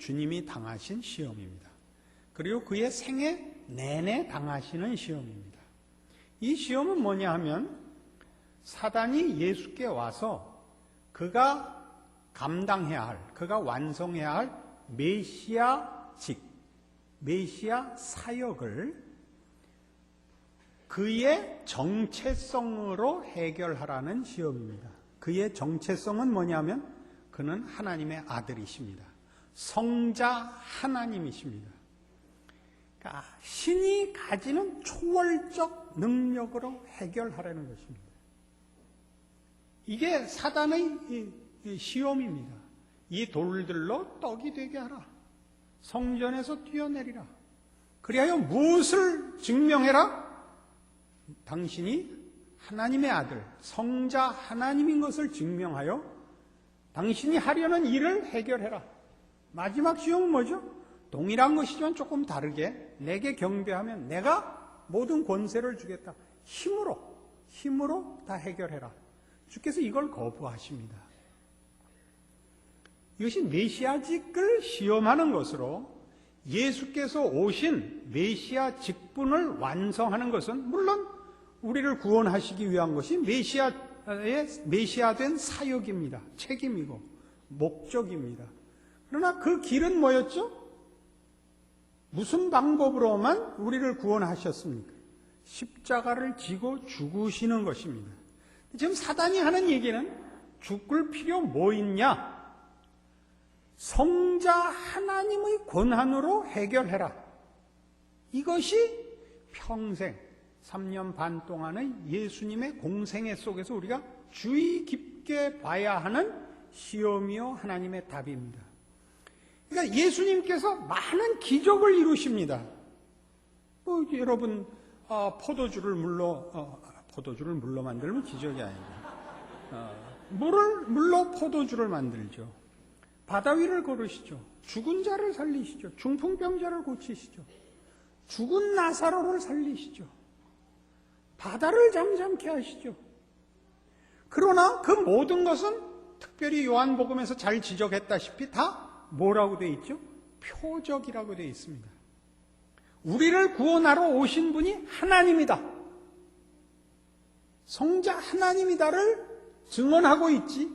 주님이 당하신 시험입니다. 그리고 그의 생애 내내 당하시는 시험입니다. 이 시험은 뭐냐 하면 사단이 예수께 와서 그가 감당해야 할, 그가 완성해야 할 메시아직, 메시아 사역을 그의 정체성으로 해결하라는 시험입니다. 그의 정체성은 뭐냐면 그는 하나님의 아들이십니다. 성자 하나님이십니다. 그러니까 신이 가지는 초월적 능력으로 해결하라는 것입니다. 이게 사단의 시험입니다. 이 돌들로 떡이 되게 하라. 성전에서 뛰어내리라. 그리하여 무엇을 증명해라? 당신이 하나님의 아들, 성자 하나님인 것을 증명하여 당신이 하려는 일을 해결해라. 마지막 시험은 뭐죠? 동일한 것이지만 조금 다르게 내게 경배하면 내가 모든 권세를 주겠다. 힘으로 다 해결해라. 주께서 이걸 거부하십니다. 이것이 메시아직을 시험하는 것으로 예수께서 오신 메시아 직분을 완성하는 것은 물론 우리를 구원하시기 위한 것이 메시아된 사역입니다. 책임이고 목적입니다. 그러나 그 길은 뭐였죠? 무슨 방법으로만 우리를 구원하셨습니까? 십자가를 지고 죽으시는 것입니다. 지금 사단이 하는 얘기는 죽을 필요 뭐 있냐? 성자 하나님의 권한으로 해결해라. 이것이 평생 3년 반 동안의 예수님의 공생애 속에서 우리가 주의 깊게 봐야 하는 시험이요 하나님의 답입니다. 그러니까 예수님께서 많은 기적을 이루십니다. 여러분 포도주를 물로 만들면 기적이 아니죠. 물로 포도주를 만들죠. 바다 위를 걸으시죠. 죽은 자를 살리시죠. 중풍병자를 고치시죠. 죽은 나사로를 살리시죠. 바다를 잠잠케 하시죠. 그러나 그 모든 것은 특별히 요한복음에서 잘 지적했다시피 다 뭐라고 되어 있죠? 표적이라고 되어 있습니다. 우리를 구원하러 오신 분이 하나님이다. 성자 하나님이다를 증언하고 있지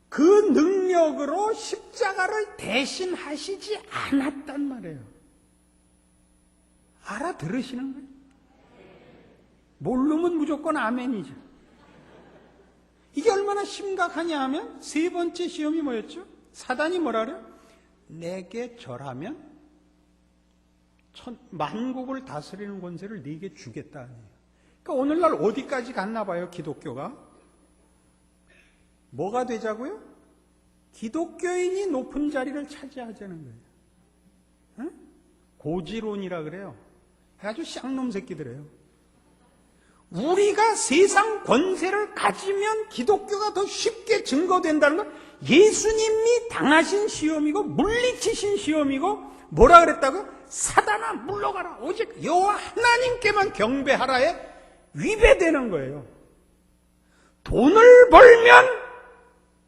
그 능력으로 십자가를 대신하시지 않았단 말이에요. 알아들으시는 거예요? 모르면 무조건 아멘이죠. 이게 얼마나 심각하냐 하면 세 번째 시험이 뭐였죠? 사단이 뭐라 그래요? 내게 절하면 만국을 다스리는 권세를 네게 주겠다. 그러니까 오늘날 어디까지 갔나 봐요, 기독교가. 뭐가 되자고요? 기독교인이 높은 자리를 차지하자는 거예요. 응? 고지론이라 그래요. 아주 쌍놈 새끼들이에요. 우리가 세상 권세를 가지면 기독교가 더 쉽게 증거된다는 건 예수님이 당하신 시험이고 물리치신 시험이고 뭐라 그랬다고요? 사단아 물러가라. 오직 여호와 하나님께만 경배하라에 위배되는 거예요. 돈을 벌면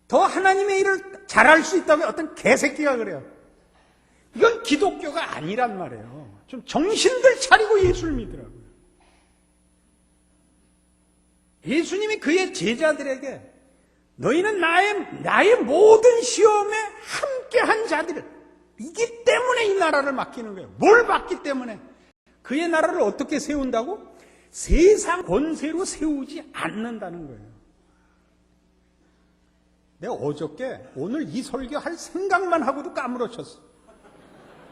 더 하나님의 일을 잘할 수 있다고 어떤 개새끼가 그래요. 이건 기독교가 아니란 말이에요. 좀 정신들 차리고 예수를 믿으라고요. 예수님이 그의 제자들에게 너희는 나의 모든 시험에 함께한 자들이기 때문에 이 나라를 맡기는 거예요. 뭘 맡기 때문에? 그의 나라를 어떻게 세운다고? 세상 권세로 세우지 않는다는 거예요. 내가 어저께 오늘 이 설교할 생각만 하고도 까무러쳤어.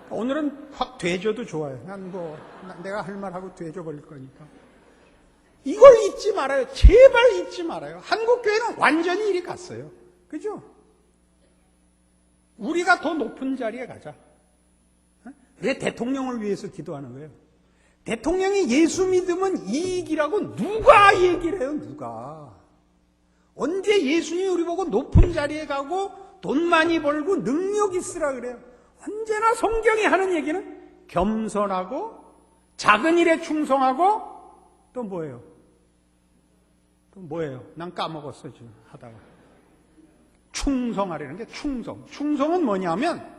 오늘은 확 되져도 좋아요. 내가 할 말하고 되져 버릴 거니까. 이걸 잊지 말아요. 제발 잊지 말아요. 한국교회는 완전히 이리 갔어요. 그죠? 우리가 더 높은 자리에 가자. 왜 대통령을 위해서 기도하는 거예요? 대통령이 예수 믿으면 이익이라고 누가 얘기를 해요? 누가? 언제 예수님이 우리 보고 높은 자리에 가고 돈 많이 벌고 능력 있으라 그래요? 언제나 성경이 하는 얘기는 겸손하고 작은 일에 충성하고 또 뭐예요? 난 까먹었어 지금 하다가. 충성하려는 게 충성. 충성은 뭐냐면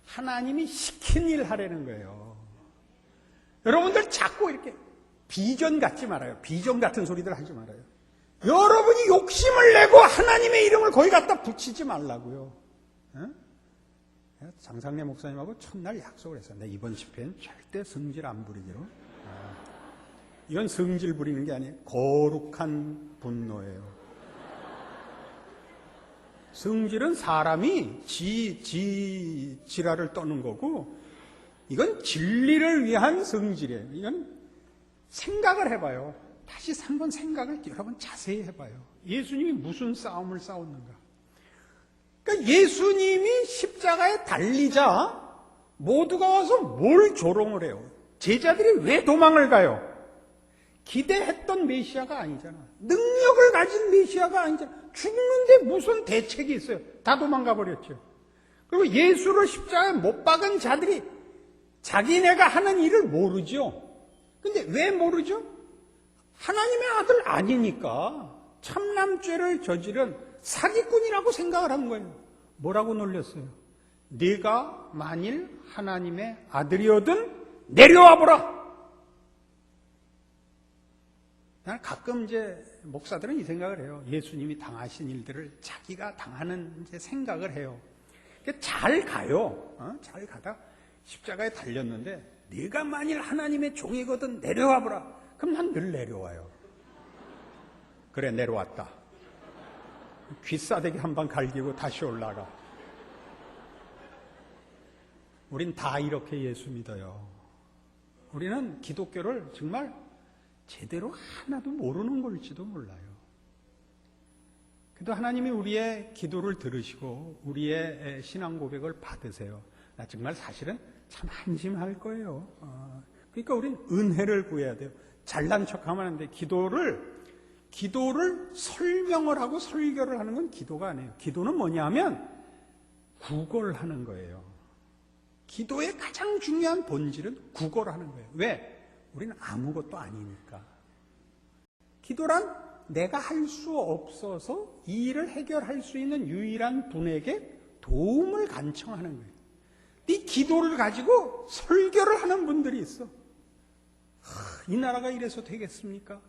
하나님이 시킨 일 하라는 거예요. 여러분들 자꾸 이렇게 비전 같지 말아요. 비전 같은 소리들 하지 말아요. 여러분이 욕심을 내고 하나님의 이름을 거기 갖다 붙이지 말라고요. 장상래 목사님하고 첫날 약속을 했어요. 내 이번 집회는 절대 성질 안 부리기로. 이건 성질 부리는 게 아니에요. 거룩한 분노예요. 성질은 사람이 지랄을 떠는 거고, 이건 진리를 위한 성질이에요. 이건 생각을 해봐요. 다시 한번 생각을 여러분 자세히 해봐요. 예수님이 무슨 싸움을 싸웠는가? 그러니까 예수님이 십자가에 달리자 모두가 와서 뭘 조롱을 해요? 제자들이 왜 도망을 가요? 기대했던 메시아가 아니잖아. 능력을 가진 메시아가 아니잖아. 죽는데 무슨 대책이 있어요? 다 도망가 버렸죠. 그리고 예수를 십자가에 못 박은 자들이 자기네가 하는 일을 모르죠. 근데 왜 모르죠? 하나님의 아들 아니니까 참남죄를 저지른 사기꾼이라고 생각을 한 거예요. 뭐라고 놀렸어요? 네가 만일 하나님의 아들이거든 내려와 보라. 난 가끔 이제 목사들은 이 생각을 해요. 예수님이 당하신 일들을 자기가 당하는 이제 생각을 해요. 잘 가요. 잘 가다 십자가에 달렸는데 네가 만일 하나님의 종이거든 내려와 보라. 그럼 난 늘 내려와요. 그래 내려왔다. 귀싸대기 한 방 갈기고 다시 올라가. 우린 다 이렇게 예수 믿어요. 우리는 기독교를 정말 제대로 하나도 모르는 걸지도 몰라요. 그래도 하나님이 우리의 기도를 들으시고 우리의 신앙 고백을 받으세요. 나 정말 사실은 참 한심할 거예요. 그러니까 우린 은혜를 구해야 돼요. 잘난 척하면 안 돼. 기도를 설명을 하고 설교를 하는 건 기도가 아니에요. 기도는 뭐냐 하면 구걸하는 거예요. 기도의 가장 중요한 본질은 구걸하는 거예요. 왜? 우리는 아무것도 아니니까. 기도란 내가 할 수 없어서 이 일을 해결할 수 있는 유일한 분에게 도움을 간청하는 거예요. 이 기도를 가지고 설교를 하는 분들이 있어. 이 나라가 이래서 되겠습니까?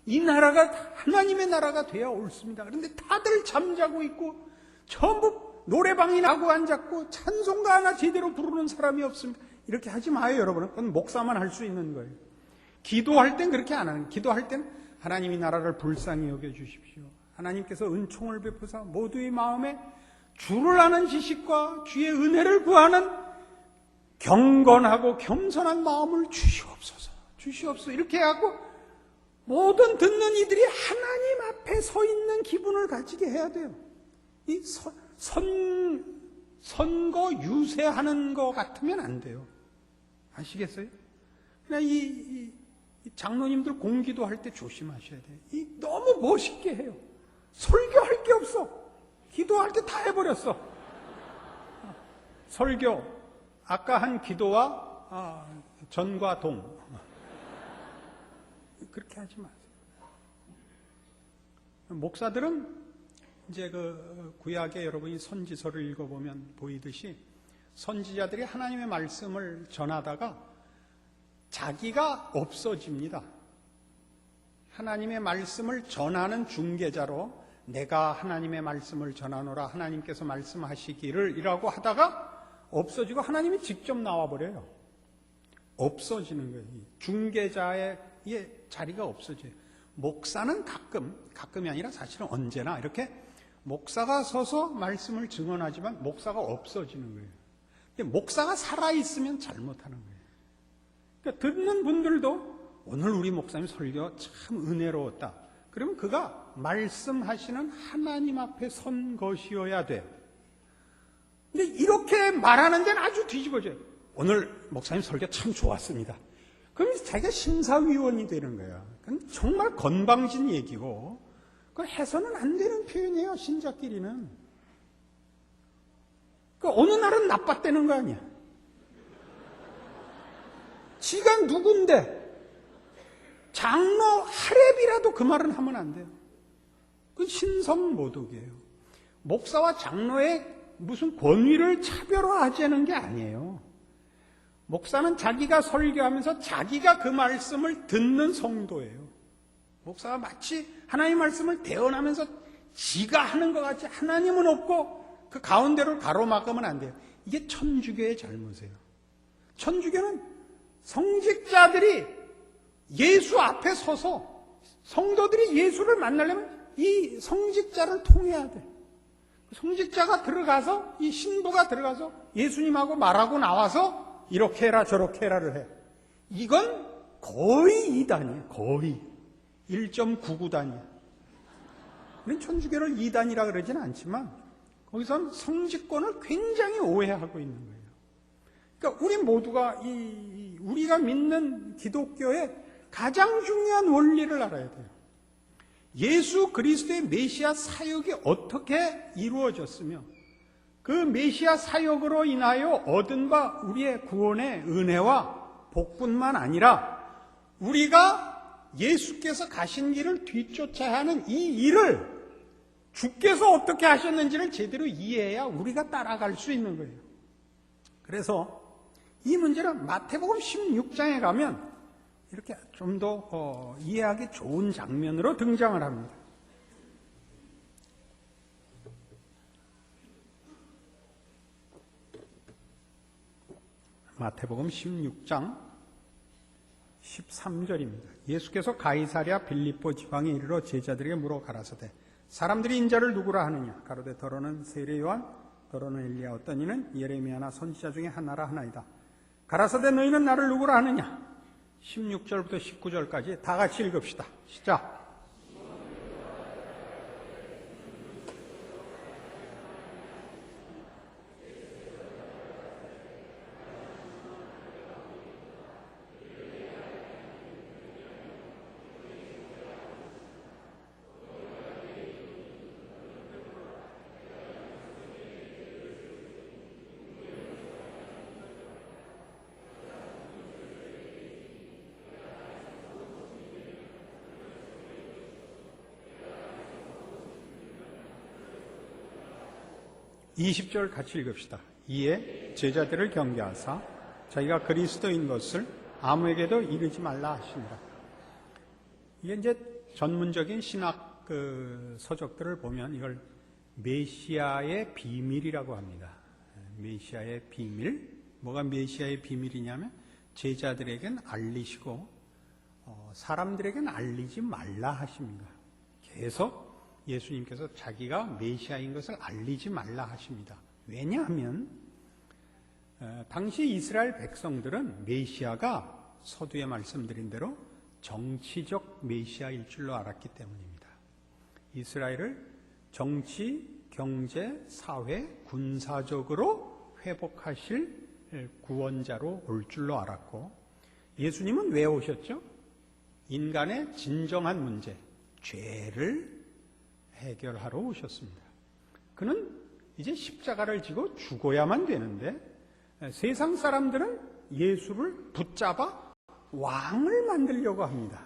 이 나라가 하나님의 나라가 돼야 옳습니다. 그런데 다들 잠자고 있고 전부 노래방이 나고 앉았고 찬송가 하나 제대로 부르는 사람이 없습니다. 이렇게 하지 마요, 여러분. 그건 목사만 할 수 있는 거예요. 기도할 땐 그렇게 안 하는 거예요. 기도할 땐 하나님이 나라를 불쌍히 여겨주십시오. 하나님께서 은총을 베푸사 모두의 마음에 주를 아는 지식과 주의 은혜를 구하는 경건하고 겸손한 마음을 주시옵소서. 이렇게 하고 모든 듣는 이들이 하나님 앞에 서 있는 기분을 가지게 해야 돼요. 이 선거 유세하는 거 같으면 안 돼요. 아시겠어요? 그냥 이 장로님들 공기도 할 때 조심하셔야 돼요. 너무 멋있게 해요. 설교할 게 없어. 기도할 때 다 해버렸어. 설교, 아까 한 기도와 전과 동. 그렇게 하지 마세요. 목사들은 이제 그 구약에 여러분이 선지서를 읽어보면 보이듯이 선지자들이 하나님의 말씀을 전하다가 자기가 없어집니다. 하나님의 말씀을 전하는 중개자로 내가 하나님의 말씀을 전하노라 하나님께서 말씀하시기를 이라고 하다가 없어지고 하나님이 직접 나와버려요. 없어지는 거예요. 중개자의 자리가 없어져요. 목사는 가끔이 아니라 사실은 언제나 이렇게 목사가 서서 말씀을 증언하지만 목사가 없어지는 거예요. 근데 목사가 살아있으면 잘못하는 거예요. 그러니까 듣는 분들도 오늘 우리 목사님 설교 참 은혜로웠다. 그러면 그가 말씀하시는 하나님 앞에 선 것이어야 돼요. 근데 이렇게 말하는 데는 아주 뒤집어져요. 오늘 목사님 설교 참 좋았습니다. 그럼 자기가 심사위원이 되는 거야. 그건 정말 건방진 얘기고 그건 해서는 안 되는 표현이에요. 신자끼리는. 그러니까 어느 날은 나빴다는 거 아니야. 지가 누군데 장로 하랩이라도 그 말은 하면 안 돼요. 그건 신성모독이에요. 목사와 장로의 무슨 권위를 차별화하자는 게 아니에요. 목사는 자기가 설교하면서 자기가 그 말씀을 듣는 성도예요. 목사가 마치 하나님 말씀을 대언하면서 지가 하는 것 같이 하나님은 없고 그 가운데를 가로막으면 안 돼요. 이게 천주교의 잘못이에요. 천주교는 성직자들이 예수 앞에 서서 성도들이 예수를 만나려면 이 성직자를 통해야 돼. 성직자가 들어가서 이 신부가 들어가서 예수님하고 말하고 나와서 이렇게 해라 저렇게 해라를 해. 이건 거의 2단이에요. 거의 1.99단이에요. 우리는 천주교를 2단이라 그러지는 않지만 거기선 성직권을 굉장히 오해하고 있는 거예요. 그러니까 우리 모두가 우리가 믿는 기독교의 가장 중요한 원리를 알아야 돼요. 예수 그리스도의 메시아 사역이 어떻게 이루어졌으며 그 메시아 사역으로 인하여 얻은 바 우리의 구원의 은혜와 복뿐만 아니라 우리가 예수께서 가신 길을 뒤쫓아야 하는 이 일을 주께서 어떻게 하셨는지를 제대로 이해해야 우리가 따라갈 수 있는 거예요. 그래서 이 문제는 마태복음 16장에 가면 이렇게 좀 더 이해하기 좋은 장면으로 등장을 합니다. 마태복음 16장 13절입니다. 예수께서 가이사랴 빌립보 지방에 이르러 제자들에게 물어 가라사대 사람들이 인자를 누구라 하느냐 가로되 더러는 세례 요한 더러는 엘리야 어떤 이는 예레미야나 선지자 중에 하나라 하나이다. 가라사대 너희는 나를 누구라 하느냐 16절부터 19절까지 다 같이 읽읍시다. 시작. 20절 같이 읽읍시다. 이에 제자들을 경계하사 자기가 그리스도인 것을 아무에게도 이르지 말라 하시니라. 이게 이제 전문적인 신학 서적들을 보면 이걸 메시아의 비밀이라고 합니다. 메시아의 비밀. 뭐가 메시아의 비밀이냐면 제자들에겐 알리시고 사람들에겐 알리지 말라 하십니다. 계속 예수님께서 자기가 메시아인 것을 알리지 말라 하십니다. 왜냐하면 당시 이스라엘 백성들은 메시아가 서두에 말씀드린 대로 정치적 메시아일 줄로 알았기 때문입니다. 이스라엘을 정치, 경제, 사회, 군사적으로 회복하실 구원자로 올 줄로 알았고 예수님은 왜 오셨죠? 인간의 진정한 문제, 죄를 해결하러 오셨습니다. 그는 이제 십자가를 지고 죽어야만 되는데 세상 사람들은 예수를 붙잡아 왕을 만들려고 합니다.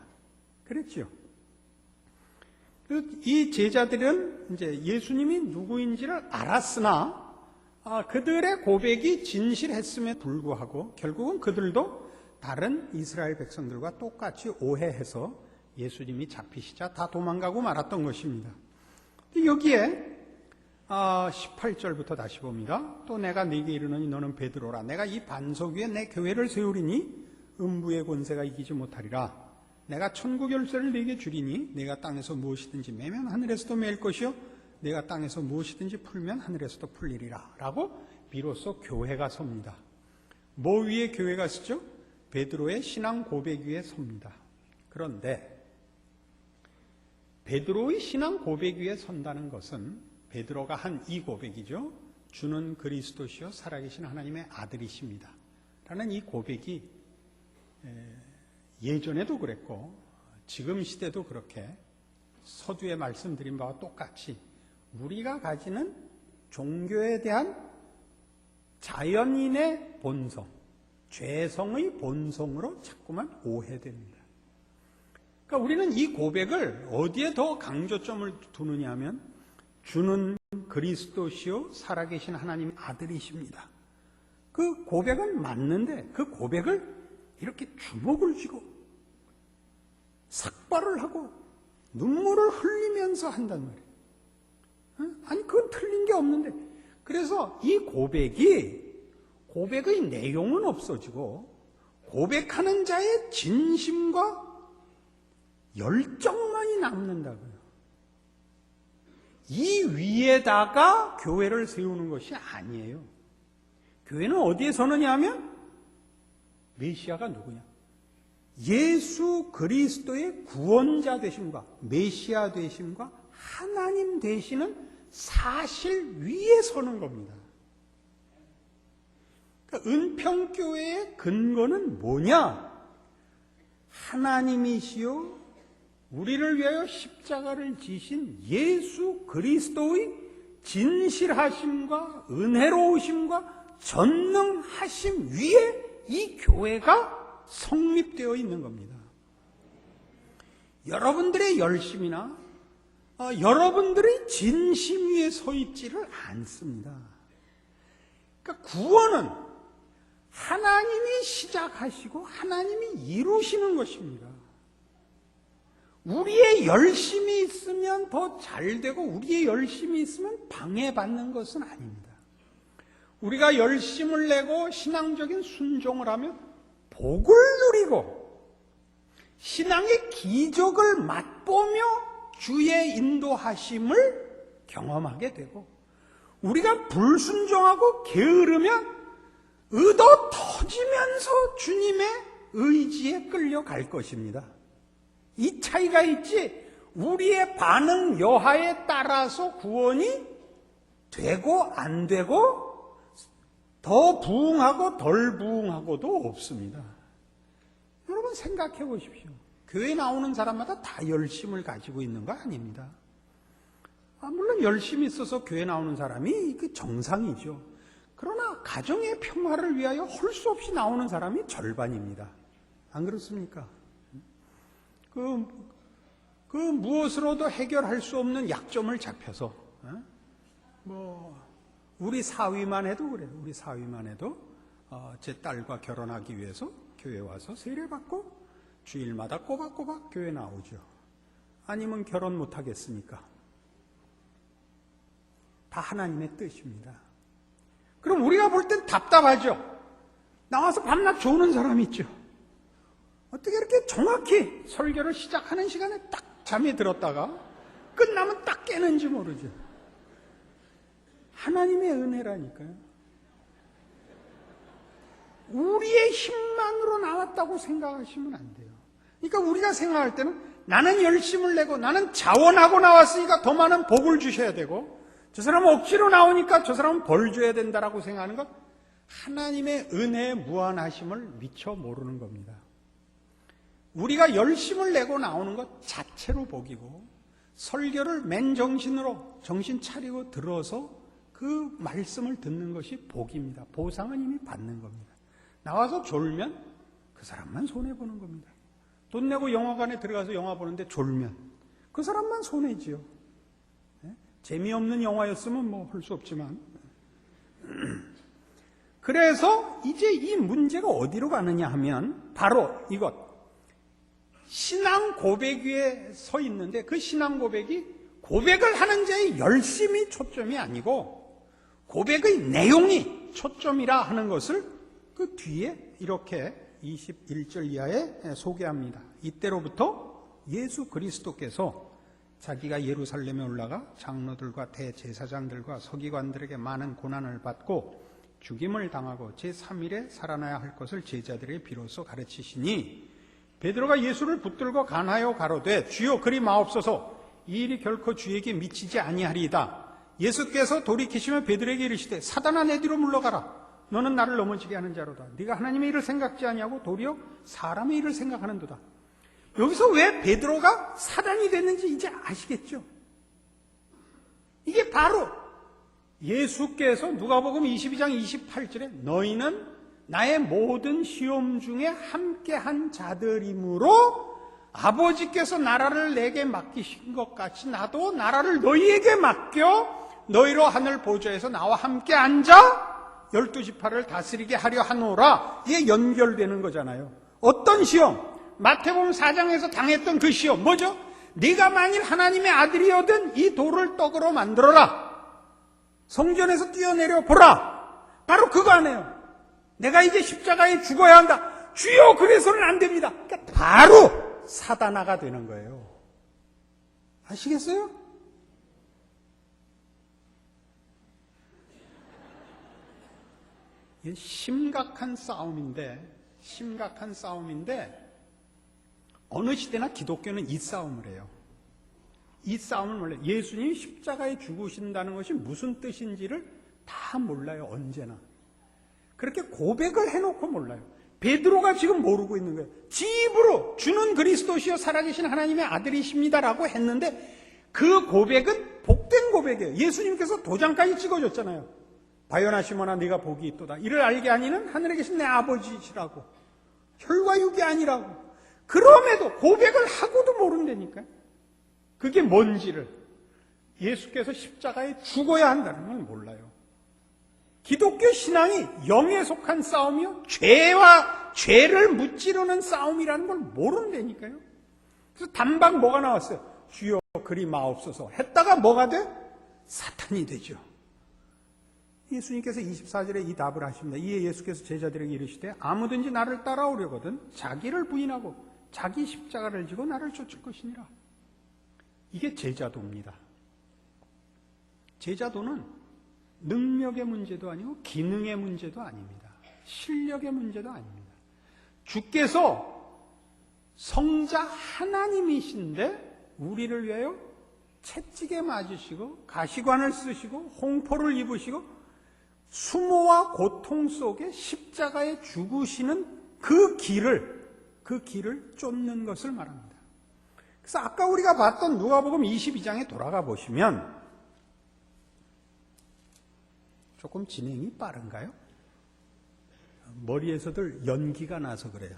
그랬지요. 이 제자들은 이제 예수님이 누구인지를 알았으나 그들의 고백이 진실했음에 불구하고 결국은 그들도 다른 이스라엘 백성들과 똑같이 오해해서 예수님이 잡히시자 다 도망가고 말았던 것입니다. 여기에 18절부터 다시 봅니다. 또 내가 네게 이르노니 너는 베드로라. 내가 이 반석 위에 내 교회를 세우리니 음부의 권세가 이기지 못하리라. 내가 천국 열쇠를 네게 주리니 내가 땅에서 무엇이든지 매면 하늘에서도 매일 것이요 내가 땅에서 무엇이든지 풀면 하늘에서도 풀리리라. 라고 비로소 교회가 섭니다. 뭐 위에 교회가 서죠? 베드로의 신앙 고백 위에 섭니다. 그런데 베드로의 신앙 고백 위에 선다는 것은 베드로가 한 이 고백이죠. 주는 그리스도시요 살아계신 하나님의 아들이십니다. 라는 이 고백이 예전에도 그랬고 지금 시대도 그렇게 서두에 말씀드린 바와 똑같이 우리가 가지는 종교에 대한 자연인의 본성, 죄성의 본성으로 자꾸만 오해됩니다. 그러니까 우리는 이 고백을 어디에 더 강조점을 두느냐 하면 주는 그리스도시요 살아계신 하나님의 아들이십니다. 그 고백은 맞는데 그 고백을 이렇게 주먹을 쥐고 삭발을 하고 눈물을 흘리면서 한단 말이에요. 아니 그건 틀린 게 없는데, 그래서 이 고백의 내용은 없어지고 고백하는 자의 진심과 열정만이 남는다고요. 이 위에다가 교회를 세우는 것이 아니에요. 교회는 어디에 서느냐 하면 메시아가 누구냐? 예수 그리스도의 구원자 되심과 메시아 되심과 하나님 되시는 사실 위에 서는 겁니다. 그러니까 은평교회의 근거는 뭐냐? 하나님이시요 우리를 위하여 십자가를 지신 예수 그리스도의 진실하심과 은혜로우심과 전능하심 위에 이 교회가 성립되어 있는 겁니다. 여러분들의 열심이나 여러분들의 진심 위에 서 있지를 않습니다. 그러니까 구원은 하나님이 시작하시고 하나님이 이루시는 것입니다. 우리의 열심이 있으면 더 잘되고 우리의 열심이 있으면 방해받는 것은 아닙니다. 우리가 열심을 내고 신앙적인 순종을 하면 복을 누리고 신앙의 기적을 맛보며 주의 인도하심을 경험하게 되고, 우리가 불순종하고 게으르면 의도 터지면서 주님의 의지에 끌려갈 것입니다. 이 차이가 있지, 우리의 반응 여하에 따라서 구원이 되고 안 되고 더 부응하고 덜 부응하고도 없습니다. 여러분 생각해 보십시오. 교회 나오는 사람마다 다 열심을 가지고 있는 거 아닙니다. 물론 열심이 있어서 교회 나오는 사람이 그 정상이죠. 그러나 가정의 평화를 위하여 할 수 없이 나오는 사람이 절반입니다. 안 그렇습니까? 그 무엇으로도 해결할 수 없는 약점을 잡혀서 우리 사위만 해도 그래요. 우리 사위만 해도 제 딸과 결혼하기 위해서 교회 와서 세례받고 주일마다 꼬박꼬박 교회 나오죠. 아니면 결혼 못하겠습니까? 다 하나님의 뜻입니다. 그럼 우리가 볼 땐 답답하죠. 나와서 밤낮 조는 사람 있죠. 어떻게 이렇게 정확히 설교를 시작하는 시간에 딱 잠이 들었다가 끝나면 딱 깨는지 모르죠. 하나님의 은혜라니까요. 우리의 힘만으로 나왔다고 생각하시면 안 돼요. 그러니까 우리가 생각할 때는 나는 열심을 내고 나는 자원하고 나왔으니까 더 많은 복을 주셔야 되고, 저 사람은 억지로 나오니까 저 사람은 벌 줘야 된다라고 생각하는 것, 하나님의 은혜의 무한하심을 미처 모르는 겁니다. 우리가 열심을 내고 나오는 것 자체로 복이고, 설교를 맨정신으로 정신 차리고 들어서 그 말씀을 듣는 것이 복입니다. 보상은 이미 받는 겁니다. 나와서 졸면 그 사람만 손해보는 겁니다. 돈 내고 영화관에 들어가서 영화 보는데 졸면 그 사람만 손해지요. 재미없는 영화였으면 뭐 할 수 없지만. 그래서 이제 이 문제가 어디로 가느냐 하면 바로 이것, 신앙 고백 위에 서 있는데 그 신앙 고백이 고백을 하는 자의 열심이 초점이 아니고 고백의 내용이 초점이라 하는 것을 그 뒤에 이렇게 21절 이하에 소개합니다. 이때로부터 예수 그리스도께서 자기가 예루살렘에 올라가 장로들과 대제사장들과 서기관들에게 많은 고난을 받고 죽임을 당하고 제3일에 살아나야 할 것을 제자들에게 비로소 가르치시니, 베드로가 예수를 붙들고 간하여 가로되 주여 그리 마옵소서, 이 일이 결코 주에게 미치지 아니하리이다. 예수께서 돌이키시며 베드로에게 이르시되 사단아 내 뒤로 물러가라. 너는 나를 넘어지게 하는 자로다. 네가 하나님의 일을 생각지 아니하고 도리어 사람의 일을 생각하는도다. 여기서 왜 베드로가 사단이 됐는지 이제 아시겠죠? 이게 바로 예수께서 누가복음 22장 28절에 너희는 나의 모든 시험 중에 함께한 자들이므로 아버지께서 나라를 내게 맡기신 것 같이 나도 나라를 너희에게 맡겨 너희로 하늘 보좌에서 나와 함께 앉아 12지파를 다스리게 하려 하노라. 이게 연결되는 거잖아요. 어떤 시험? 마태복음 4장에서 당했던 그 시험 뭐죠? 네가 만일 하나님의 아들이거든 이 돌을 떡으로 만들어라. 성전에서 뛰어내려 보라. 바로 그거 아니에요. 내가 이제 십자가에 죽어야 한다. 주여, 그래서는 안 됩니다. 그러니까 바로 사단아가 되는 거예요. 아시겠어요? 이게 심각한 싸움인데 어느 시대나 기독교는 이 싸움을 해요. 이 싸움을 몰라요. 예수님이 십자가에 죽으신다는 것이 무슨 뜻인지를 다 몰라요. 언제나. 그렇게 고백을 해놓고 몰라요. 베드로가 지금 모르고 있는 거예요. 지 입으로 주는 그리스도시요 살아계신 하나님의 아들이십니다라고 했는데 그 고백은 복된 고백이에요. 예수님께서 도장까지 찍어줬잖아요. 바요나 시몬아 네가 복이 있도다. 이를 알게 아니는 하늘에 계신 내 아버지시라고. 혈과 육이 아니라고. 그럼에도 고백을 하고도 모른다니까요. 그게 뭔지를. 예수께서 십자가에 죽어야 한다는 걸 몰라요. 기독교 신앙이 영에 속한 싸움이요, 죄를 무찌르는 싸움이라는 걸 모른다니까요. 그래서 단박 뭐가 나왔어요? 주여 그리 마옵소서 했다가 뭐가 돼? 사탄이 되죠. 예수님께서 24절에 이 답을 하십니다. 이에 예수께서 제자들에게 이르시되 아무든지 나를 따라오려거든 자기를 부인하고 자기 십자가를 지고 나를 쫓을 것이니라. 이게 제자도입니다. 제자도는 능력의 문제도 아니고 기능의 문제도 아닙니다. 실력의 문제도 아닙니다. 주께서 성자 하나님이신데 우리를 위하여 채찍에 맞으시고 가시관을 쓰시고 홍포를 입으시고 수모와 고통 속에 십자가에 죽으시는 그 길을 쫓는 것을 말합니다. 그래서 아까 우리가 봤던 누가복음 22장에 돌아가 보시면 조금 진행이 빠른가요? 머리에서들 연기가 나서 그래요.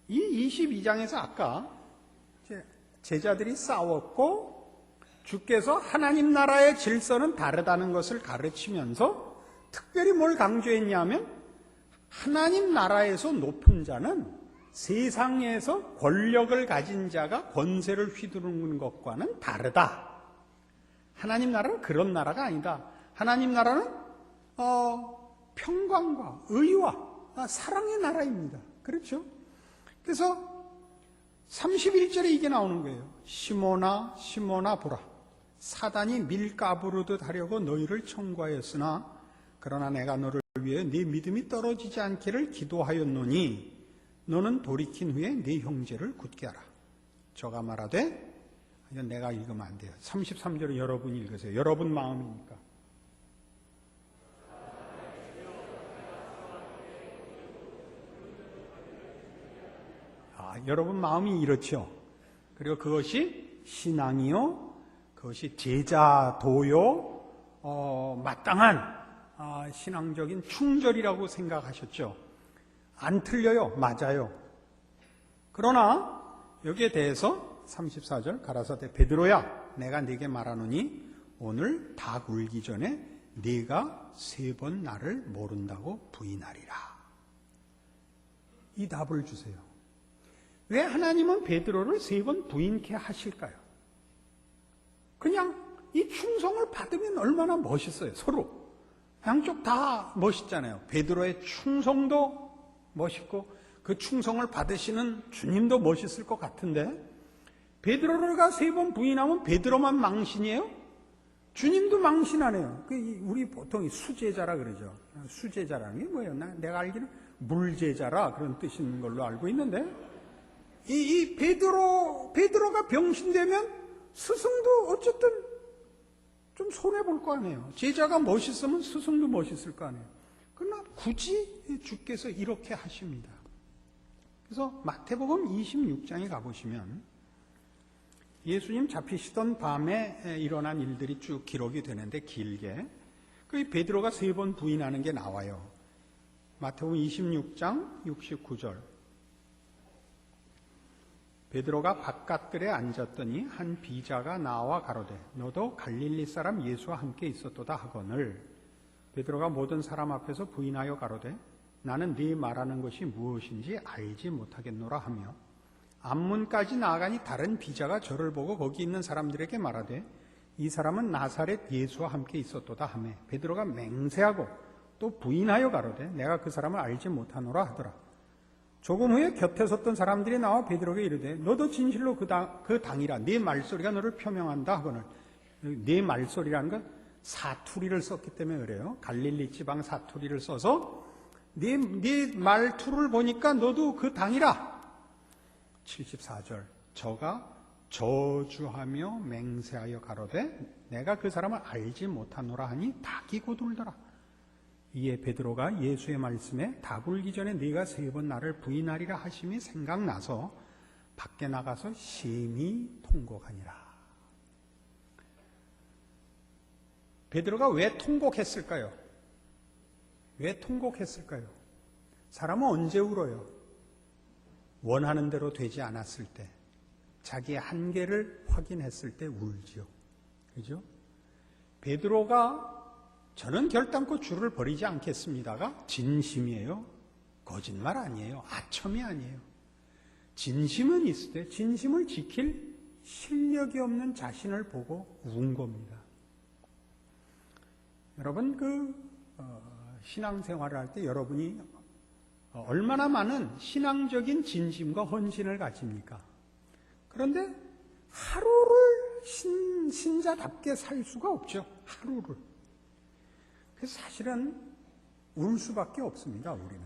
이 22장에서 아까 제자들이 싸웠고 주께서 하나님 나라의 질서는 다르다는 것을 가르치면서 특별히 뭘 강조했냐면 하나님 나라에서 높은 자는 세상에서 권력을 가진 자가 권세를 휘두르는 것과는 다르다. 하나님 나라는 그런 나라가 아니다. 하나님 나라는 평강과 의와 사랑의 나라입니다. 그렇죠? 그래서 31절에 이게 나오는 거예요. 시몬아 시몬아 보라. 사단이 밀 까부르듯 하려고 너희를 청구하였으나 그러나 내가 너를 위해 네 믿음이 떨어지지 않기를 기도하였노니 너는 돌이킨 후에 네 형제를 굳게 하라. 저가 말하되, 이건 내가 읽으면 안 돼요. 33절을 여러분이 읽으세요. 여러분 마음이니까. 여러분 마음이 이렇죠. 그리고 그것이 신앙이요, 그것이 제자도요, 마땅한 신앙적인 충절이라고 생각하셨죠. 안 틀려요. 맞아요. 그러나 여기에 대해서 34절 가라사대 베드로야 내가 네게 말하노니 오늘 닭 울기 전에 네가 3번 나를 모른다고 부인하리라. 이 답을 주세요. 왜 하나님은 베드로를 3번 부인케 하실까요? 그냥 이 충성을 받으면 얼마나 멋있어요. 서로 양쪽 다 멋있잖아요. 베드로의 충성도 멋있고 그 충성을 받으시는 주님도 멋있을 것 같은데 베드로가 3번 부인하면 베드로만 망신이에요? 주님도 망신하네요. 우리 보통 수제자라 그러죠. 수제자라는 게 뭐예요? 내가 알기는 물제자라 그런 뜻인 걸로 알고 있는데 이 베드로가 병신되면 스승도 어쨌든 좀 손해볼 거 아니에요. 제자가 멋있으면 스승도 멋있을 거 아니에요. 그러나 굳이 주께서 이렇게 하십니다. 그래서 마태복음 26장에 가보시면 예수님 잡히시던 밤에 일어난 일들이 쭉 기록이 되는데 길게 그 베드로가 3번 부인하는 게 나와요. 마태복음 26장 69절 베드로가 바깥들에 앉았더니 한 비자가 나와 가로되 너도 갈릴리 사람 예수와 함께 있었도다 하거늘 베드로가 모든 사람 앞에서 부인하여 가로되 나는 네 말하는 것이 무엇인지 알지 못하겠노라 하며 앞문까지 나아가니 다른 비자가 저를 보고 거기 있는 사람들에게 말하되 이 사람은 나사렛 예수와 함께 있었도다 하며 베드로가 맹세하고 또 부인하여 가로되 내가 그 사람을 알지 못하노라 하더라. 조금 후에 곁에 섰던 사람들이 나와 베드로에게 이르되 너도 진실로 그 당이라 네 말소리가 너를 표명한다 하거늘 네 말소리라는 건 사투리를 썼기 때문에 그래요. 갈릴리 지방 사투리를 써서 네 말투를 보니까 너도 그 당이라. 74절 저가 저주하며 맹세하여 가로되 내가 그 사람을 알지 못하노라 하니 닭이 고들더라. 이에 베드로가 예수의 말씀에 닭 울기 전에 네가 3번 나를 부인하리라 하심이 생각나서 밖에 나가서 심히 통곡하니라. 베드로가 왜 통곡했을까요? 왜 통곡했을까요? 사람은 언제 울어요? 원하는 대로 되지 않았을 때, 자기의 한계를 확인했을 때 울지요. 그죠? 베드로가 저는 결단코 주를 버리지 않겠습니다가 진심이에요. 거짓말 아니에요. 아첨이 아니에요. 진심은 있을 때 진심을 지킬 실력이 없는 자신을 보고 운 겁니다. 여러분 신앙생활을 할 때 여러분이 얼마나 많은 신앙적인 진심과 헌신을 가집니까? 그런데 하루를 신자답게 살 수가 없죠. 하루를. 그래서 사실은 울 수밖에 없습니다. 우리는.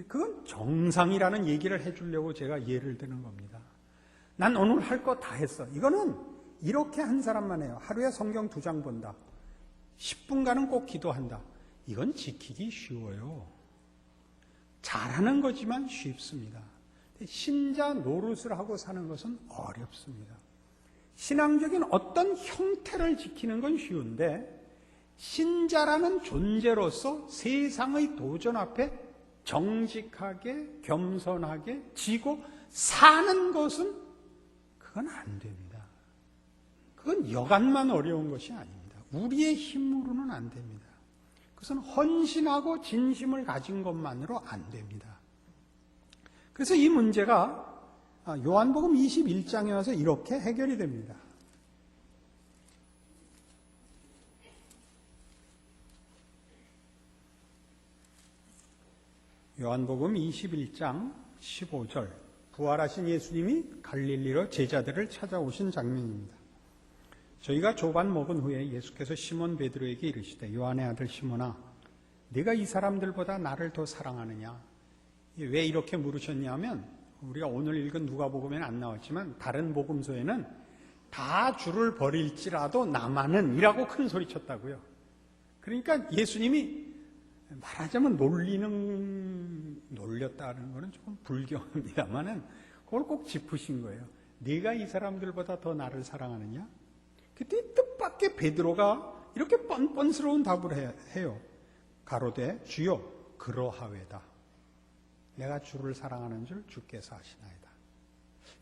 그건 정상이라는 얘기를 해주려고 제가 예를 드는 겁니다. 난 오늘 할 거 다 했어. 이거는 이렇게 한 사람만 해요. 하루에 성경 2장 본다. 10분간은 꼭 기도한다. 이건 지키기 쉬워요. 잘하는 거지만 쉽습니다. 신자 노릇을 하고 사는 것은 어렵습니다. 신앙적인 어떤 형태를 지키는 건 쉬운데 신자라는 존재로서 세상의 도전 앞에 정직하게 겸손하게 지고 사는 것은 그건 안 됩니다. 그건 여간만 어려운 것이 아닙니다. 우리의 힘으로는 안 됩니다. 그것은 헌신하고 진심을 가진 것만으로 안 됩니다. 그래서 이 문제가 요한복음 21장에 와서 이렇게 해결이 됩니다. 요한복음 21장 15절 부활하신 예수님이 갈릴리로 제자들을 찾아오신 장면입니다. 저희가 조반 먹은 후에 예수께서 시몬 베드로에게 이르시되 요한의 아들 시몬아 네가 이 사람들보다 나를 더 사랑하느냐? 왜 이렇게 물으셨냐면 우리가 오늘 읽은 누가복음에는 안 나왔지만 다른 복음서에는 다 주를 버릴지라도 나만은 이라고 큰 소리 쳤다고요. 그러니까 예수님이 말하자면 놀렸다는 거는 조금 불경합니다만은 그걸 꼭 짚으신 거예요. 네가 이 사람들보다 더 나를 사랑하느냐? 그때 뜻밖의 베드로가 이렇게 뻔뻔스러운 답을 해요. 가로되 주여 그러하외다. 내가 주를 사랑하는 줄 주께서 아시나이다.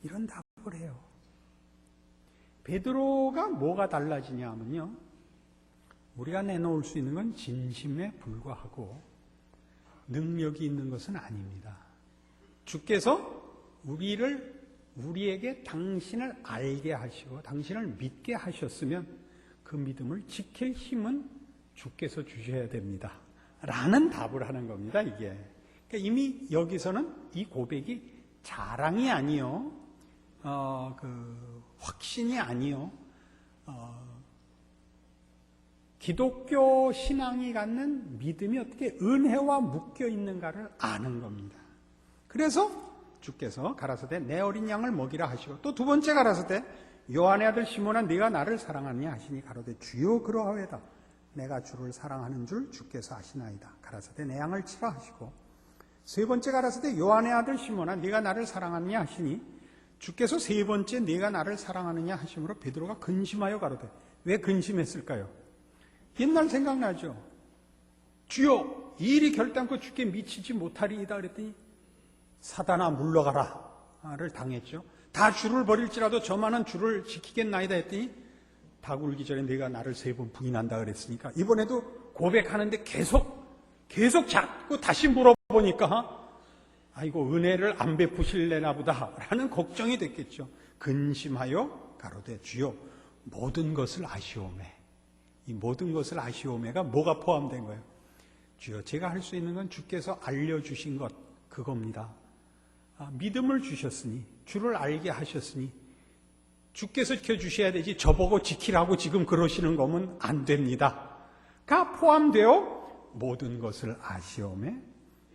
이런 답을 해요. 베드로가 뭐가 달라지냐 하면요. 우리가 내놓을 수 있는 건 진심에 불과하고 능력이 있는 것은 아닙니다. 주께서 우리에게 당신을 알게 하시고 당신을 믿게 하셨으면 그 믿음을 지킬 힘은 주께서 주셔야 됩니다. 라는 답을 하는 겁니다. 이게. 그러니까 이미 여기서는 이 고백이 자랑이 아니요, 확신이 아니요, 기독교 신앙이 갖는 믿음이 어떻게 은혜와 묶여 있는가를 아는 겁니다. 그래서 주께서 가라사대 내 어린 양을 먹이라 하시고 또 두 번째 가라사대 요한의 아들 시몬아 네가 나를 사랑하느냐 하시니 가로되 주여 그러하외다. 내가 주를 사랑하는 줄 주께서 아시나이다. 가라사대 내 양을 치라 하시고 세 번째 가라사대 요한의 아들 시몬아 네가 나를 사랑하느냐 하시니 주께서 세 번째 네가 나를 사랑하느냐 하심으로 베드로가 근심하여 가로되 왜 근심했을까요? 옛날 생각나죠? 주여 이 일이 결단코 주께 미치지 못하리이다 그랬더니 사단아 물러가라 당했죠. 다 주를 버릴지라도 저만은 주를 지키겠나이다 했더니 닭 울기 전에 내가 나를 3번 부인한다 그랬으니까 이번에도 고백하는데 계속 자꾸 다시 물어보니까 아이고 은혜를 안 베푸실래나 보다 라는 걱정이 됐겠죠. 근심하여 가로되 주여 모든 것을 아시오매. 이 모든 것을 아시오매가 뭐가 포함된 거예요? 주여 제가 할 수 있는 건 주께서 알려주신 것 그겁니다. 믿음을 주셨으니 주를 알게 하셨으니 주께서 지켜주셔야 되지 저보고 지키라고 지금 그러시는 거면 안 됩니다. 가 포함되어 모든 것을 아시오매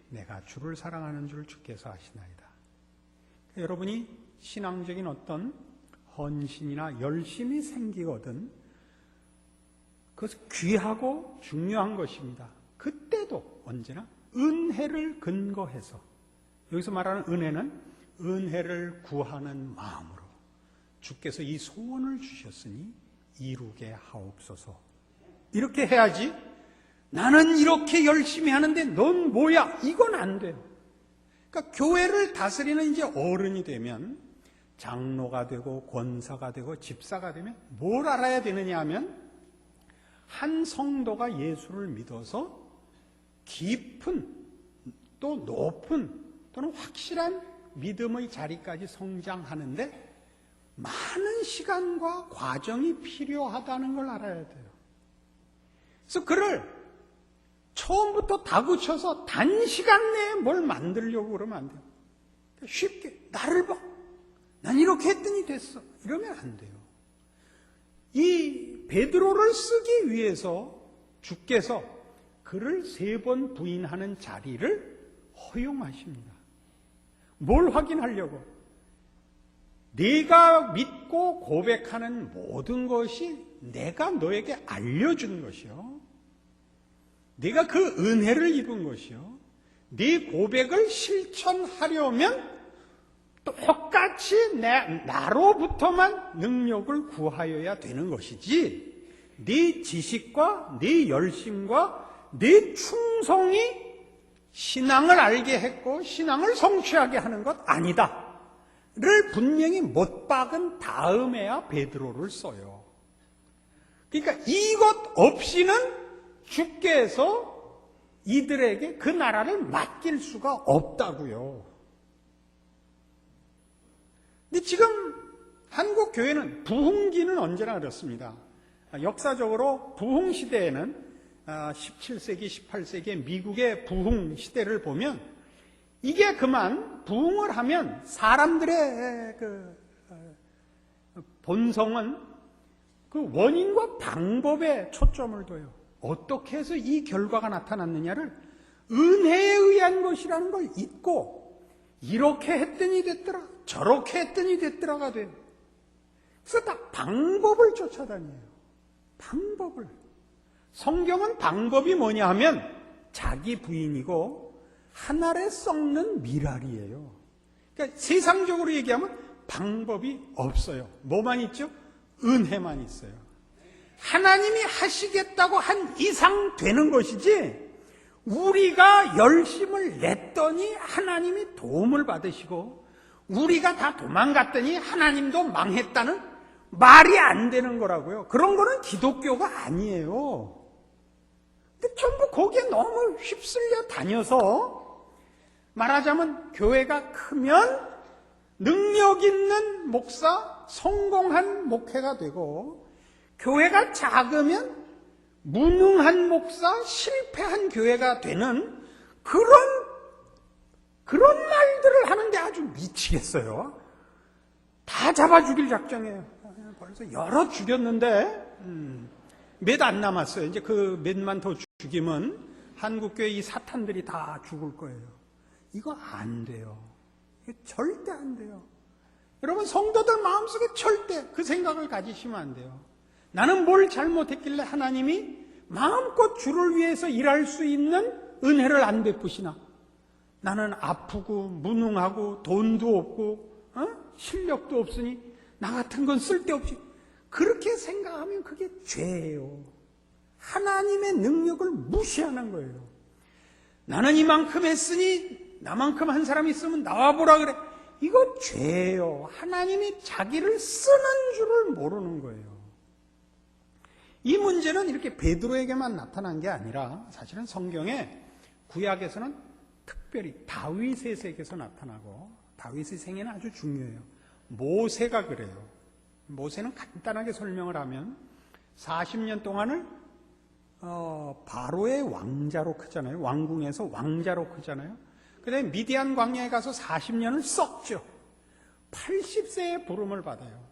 내가 주를 사랑하는 줄 주께서 아시나이다. 여러분이 신앙적인 어떤 헌신이나 열심이 생기거든 그것은 귀하고 중요한 것입니다. 그때도 언제나 은혜를 근거해서 여기서 말하는 은혜는 은혜를 구하는 마음으로 주께서 이 소원을 주셨으니 이루게 하옵소서. 이렇게 해야지 나는 이렇게 열심히 하는데 넌 뭐야? 이건 안 돼요. 그러니까 교회를 다스리는 이제 어른이 되면 장로가 되고 권사가 되고 집사가 되면 뭘 알아야 되느냐 하면 한 성도가 예수를 믿어서 깊은 또 높은 또는 확실한 믿음의 자리까지 성장하는데 많은 시간과 과정이 필요하다는 걸 알아야 돼요. 그래서 그를 처음부터 다그쳐서 단시간 내에 뭘 만들려고 그러면 안 돼요. 쉽게 나를 봐. 난 이렇게 했더니 됐어. 이러면 안 돼요. 이 베드로를 쓰기 위해서 주께서 그를 3번 부인하는 자리를 허용하십니다. 뭘 확인하려고? 네가 믿고 고백하는 모든 것이 내가 너에게 알려준 것이요. 네가 그 은혜를 입은 것이요. 네 고백을 실천하려면 똑같이 나로부터만 능력을 구하여야 되는 것이지 네 지식과 네 열심과 네 충성이 신앙을 알게 했고 신앙을 성취하게 하는 것 아니다 를 분명히 못 박은 다음에야 베드로를 써요. 그러니까 이것 없이는 주께서 이들에게 그 나라를 맡길 수가 없다고요. 근데 지금 한국 교회는 부흥기는 언제나 그렇습니다. 역사적으로 부흥 시대에는 17세기, 18세기 미국의 부흥 시대를 보면 이게 그만 부흥을 하면 사람들의 그 본성은 그 원인과 방법에 초점을 둬요. 어떻게 해서 이 결과가 나타났느냐를 은혜에 의한 것이라는 걸 잊고 이렇게 했더니 됐더라, 저렇게 했더니 됐더라가 돼요. 그래서 다 방법을 쫓아다녀요. 방법을. 성경은 방법이 뭐냐 하면 자기 부인이고 한 알에 썩는 미랄이에요. 그러니까 세상적으로 얘기하면 방법이 없어요. 뭐만 있죠? 은혜만 있어요. 하나님이 하시겠다고 한 이상 되는 것이지 우리가 열심을 냈더니 하나님이 도움을 받으시고 우리가 다 도망갔더니 하나님도 망했다는 말이 안 되는 거라고요. 그런 거는 기독교가 아니에요. 근데 전부 거기에 너무 휩쓸려 다녀서 말하자면 교회가 크면 능력 있는 목사, 성공한 목회가 되고 교회가 작으면 무능한 목사, 실패한 교회가 되는 그런 말들을 하는데 아주 미치겠어요. 다 잡아 죽일 작정이에요. 벌써 여러 죽였는데 몇 안 남았어요. 이제 그 몇만 더 죽이면 한국교회 이 사탄들이 다 죽을 거예요. 이거 안 돼요. 이거 절대 안 돼요. 여러분 성도들 마음속에 절대 그 생각을 가지시면 안 돼요. 나는 뭘 잘못했길래 하나님이 마음껏 주를 위해서 일할 수 있는 은혜를 안 베푸시나? 나는 아프고 무능하고 돈도 없고 실력도 없으니 나 같은 건 쓸데없이 그렇게 생각하면 그게 죄예요. 하나님의 능력을 무시하는 거예요. 나는 이만큼 했으니 나만큼 한 사람이 있으면 나와보라 그래. 이거 죄예요. 하나님이 자기를 쓰는 줄을 모르는 거예요. 이 문제는 이렇게 베드로에게만 나타난 게 아니라 사실은 성경에 구약에서는 특별히 다윗에게서 나타나고 다윗의 생애는 아주 중요해요. 모세가 그래요. 모세는 간단하게 설명을 하면 40년 동안을 바로의 왕자로 크잖아요. 왕궁에서 왕자로 크잖아요. 그 다음에 미디안 광야에 가서 40년을 썩죠. 80세의 부름을 받아요.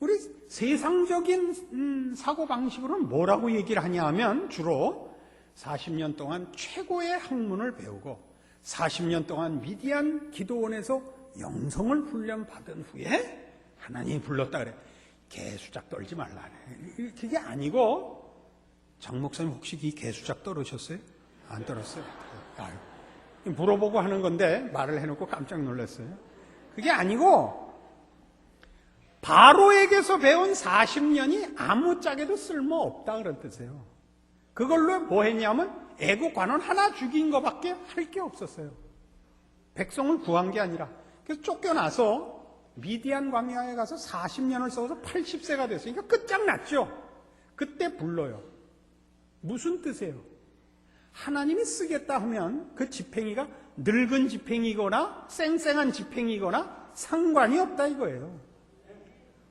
우리 세상적인 사고방식으로는 뭐라고 얘기를 하냐 하면 주로 40년 동안 최고의 학문을 배우고 40년 동안 미디안 기도원에서 영성을 훈련받은 후에 하나님이 불렀다 그래. 개수작 떨지 말라. 그게 아니고 장 목사님 혹시 이 개수작 떨으셨어요? 안 떨었어요? 아유, 물어보고 하는 건데 말을 해놓고 깜짝 놀랐어요. 그게 아니고 바로에게서 배운 40년이 아무짝에도 쓸모없다 그런 뜻이에요. 그걸로 뭐 했냐면 애국 관원 하나 죽인 것밖에 할 게 없었어요. 백성을 구한 게 아니라. 그래서 쫓겨나서 미디안 광야에 가서 40년을 써서 80세가 됐으니까 끝장났죠. 그때 불러요. 무슨 뜻이에요? 하나님이 쓰겠다 하면 그 지팽이가 늙은 지팽이거나 쌩쌩한 지팽이거나 상관이 없다 이거예요.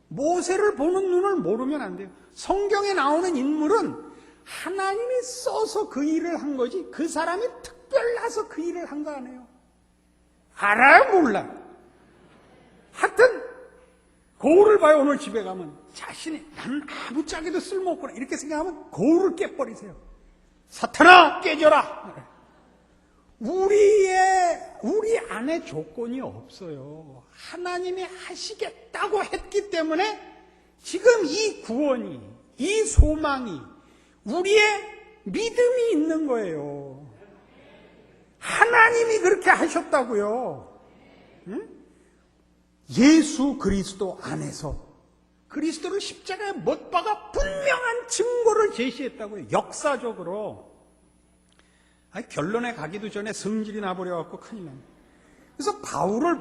모세를 보는 눈을 모르면 안 돼요. 성경에 나오는 인물은 하나님이 써서 그 일을 한 거지 그 사람이 특별나서 그 일을 한 거 아니에요. 알아요? 몰라? 하여튼 거울을 봐요. 오늘 집에 가면 자신이 나는 아무짝에도 쓸모없구나 이렇게 생각하면 거울을 깨버리세요. 사탄아 깨져라. 우리 안에 조건이 없어요. 하나님이 하시겠다고 했기 때문에 지금 이 구원이, 이 소망이 우리의 믿음이 있는 거예요. 하나님이 그렇게 하셨다고요. 응? 예수 그리스도 안에서 그리스도를 십자가에 못 박아 분명한 증거를 제시했다고요. 역사적으로. 결론에 가기도 전에 성질이 나버려갖고 큰일 납니다. 그래서 바울을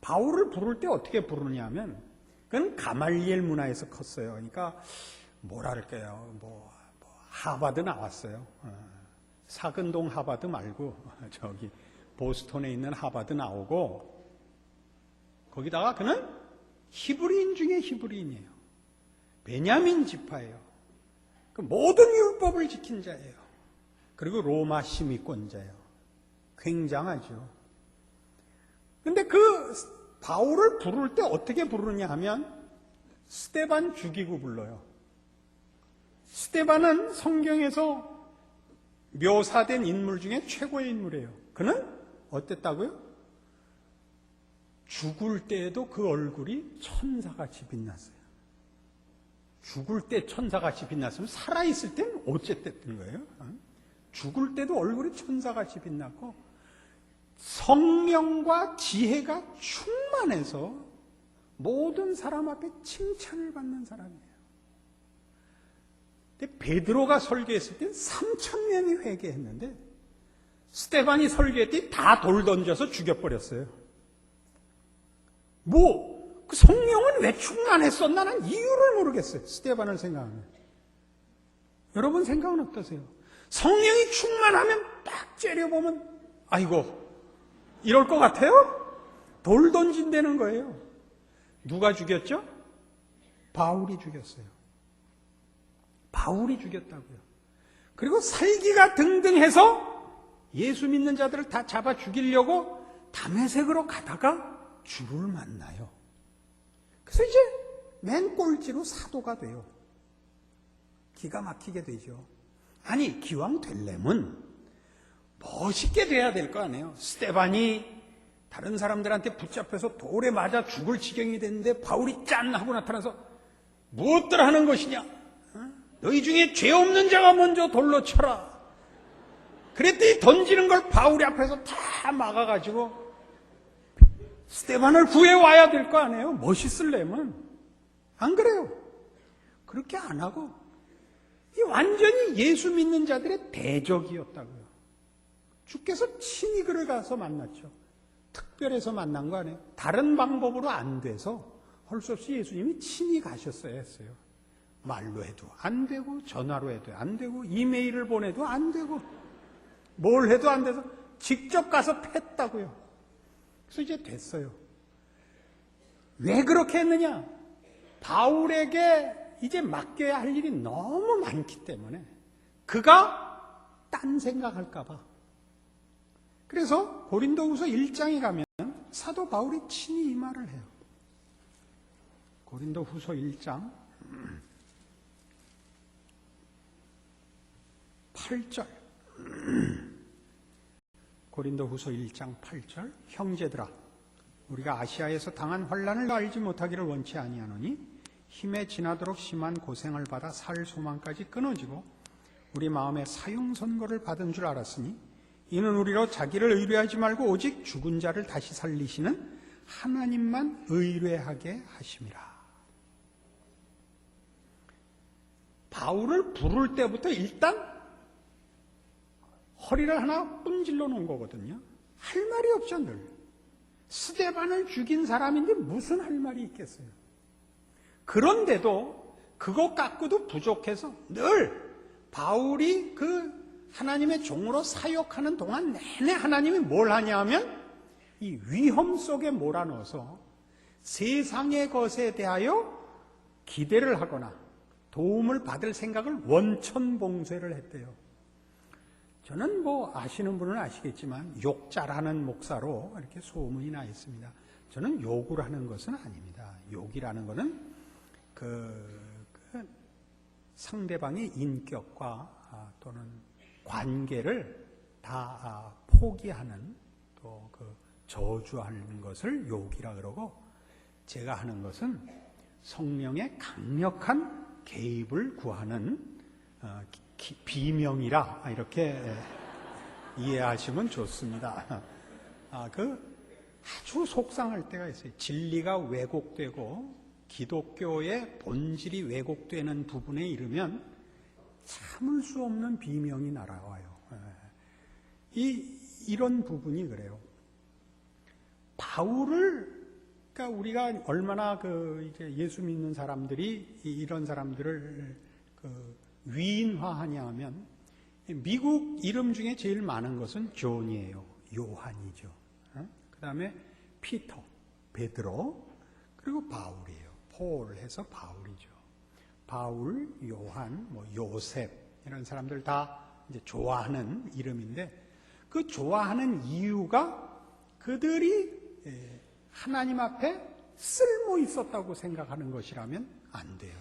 바울을 부를 때 어떻게 부르냐 하면 그건 가말리엘 문화에서 컸어요. 그러니까 뭐랄까요. 하버드 나왔어요. 사근동 하버드 말고 저기 보스턴에 있는 하버드 나오고 거기다가 그는 히브리인 중에 히브리인이에요. 베냐민 지파예요. 그 모든 율법을 지킨 자예요. 그리고 로마 시민권자예요. 굉장하죠. 근데 그 바울을 부를 때 어떻게 부르냐 하면 스데반 죽이고 불러요. 스데반은 성경에서 묘사된 인물 중에 최고의 인물이에요. 그는 어땠다고요? 죽을 때에도 그 얼굴이 천사같이 빛났어요. 죽을 때 천사같이 빛났으면 살아있을 때는 어쨌든 거예요. 죽을 때도 얼굴이 천사같이 빛났고 성령과 지혜가 충만해서 모든 사람 앞에 칭찬을 받는 사람이에요. 근데 베드로가 설교했을 때 3,000명이 회개했는데 스데반이 설교할 때 다 돌 던져서 죽여버렸어요. 그 성령은 왜 충만했어? 나는 이유를 모르겠어요. 스데반을 생각하면. 여러분 생각은 어떠세요? 성령이 충만하면 딱 째려보면 아이고 이럴 것 같아요? 돌 던진다는 거예요. 누가 죽였죠? 바울이 죽였어요. 바울이 죽였다고요. 그리고 살기가 등등해서 예수 믿는 자들을 다 잡아 죽이려고 다메섹으로 가다가 주를 만나요. 그래서 이제 맨 꼴찌로 사도가 돼요. 기가 막히게 되죠. 아니 기왕 되려면 멋있게 돼야 될 거 아니에요. 스데반이 다른 사람들한테 붙잡혀서 돌에 맞아 죽을 지경이 됐는데 바울이 짠 하고 나타나서 무엇들 하는 것이냐? 너희 중에 죄 없는 자가 먼저 돌로 쳐라. 그랬더니 던지는 걸 바울이 앞에서 다 막아가지고 스데반을 구해와야 될 거 아니에요. 멋있으려면. 안 그래요. 그렇게 안 하고 이 완전히 예수 믿는 자들의 대적이었다고요. 주께서 친히 그를 가서 만났죠. 특별해서 만난 거 아니에요. 다른 방법으로 안 돼서 할 수 없이 예수님이 친히 가셨어야 했어요. 말로 해도 안 되고, 전화로 해도 안 되고, 이메일을 보내도 안 되고, 뭘 해도 안 돼서 직접 가서 팼다고요. 그래서 이제 됐어요. 왜 그렇게 했느냐? 바울에게 이제 맡겨야 할 일이 너무 많기 때문에 그가 딴 생각할까 봐. 그래서 고린도후서 1장에 가면 사도 바울이 친히 이 말을 해요. 고린도후서 1장 8절. 고린도후서 1장 8절. 형제들아, 우리가 아시아에서 당한 환난을 알지 못하기를 원치 아니하노니 힘에 지나도록 심한 고생을 받아 살 소망까지 끊어지고 우리 마음에 사형 선고를 받은 줄 알았으니 이는 우리로 자기를 의뢰하지 말고 오직 죽은 자를 다시 살리시는 하나님만 의뢰하게 하심이라. 바울을 부를 때부터 일단 허리를 하나 뿜질러 놓은 거거든요. 할 말이 없죠, 늘. 스데반을 죽인 사람인데 무슨 할 말이 있겠어요. 그런데도 그것 갖고도 부족해서 늘 바울이 그 하나님의 종으로 사역하는 동안 내내 하나님이 뭘 하냐 하면 이 위험 속에 몰아넣어서 세상의 것에 대하여 기대를 하거나 도움을 받을 생각을 원천봉쇄를 했대요. 저는 뭐 아시는 분은 아시겠지만 욕 잘하는 목사로 이렇게 소문이 나 있습니다. 저는 욕을 하는 것은 아닙니다. 욕이라는 것은 그 상대방의 인격과 또는 관계를 다 포기하는 또 그 저주하는 것을 욕이라 그러고, 제가 하는 것은 성령의 강력한 개입을 구하는 비명이라 이렇게 이해하시면 좋습니다. 아주 속상할 때가 있어요. 진리가 왜곡되고 기독교의 본질이 왜곡되는 부분에 이르면 참을 수 없는 비명이 날아와요. 이런 부분이 그래요. 그러니까 우리가 얼마나 이제 예수 믿는 사람들이 이런 사람들을 위인화하냐 하면, 미국 이름 중에 제일 많은 것은 존이에요. 요한이죠. 그 다음에 피터, 베드로, 그리고 바울이에요. 폴 해서 바울이죠. 바울, 요한, 요셉, 이런 사람들 다 이제 좋아하는 이름인데, 그 좋아하는 이유가 그들이 하나님 앞에 쓸모 있었다고 생각하는 것이라면 안 돼요.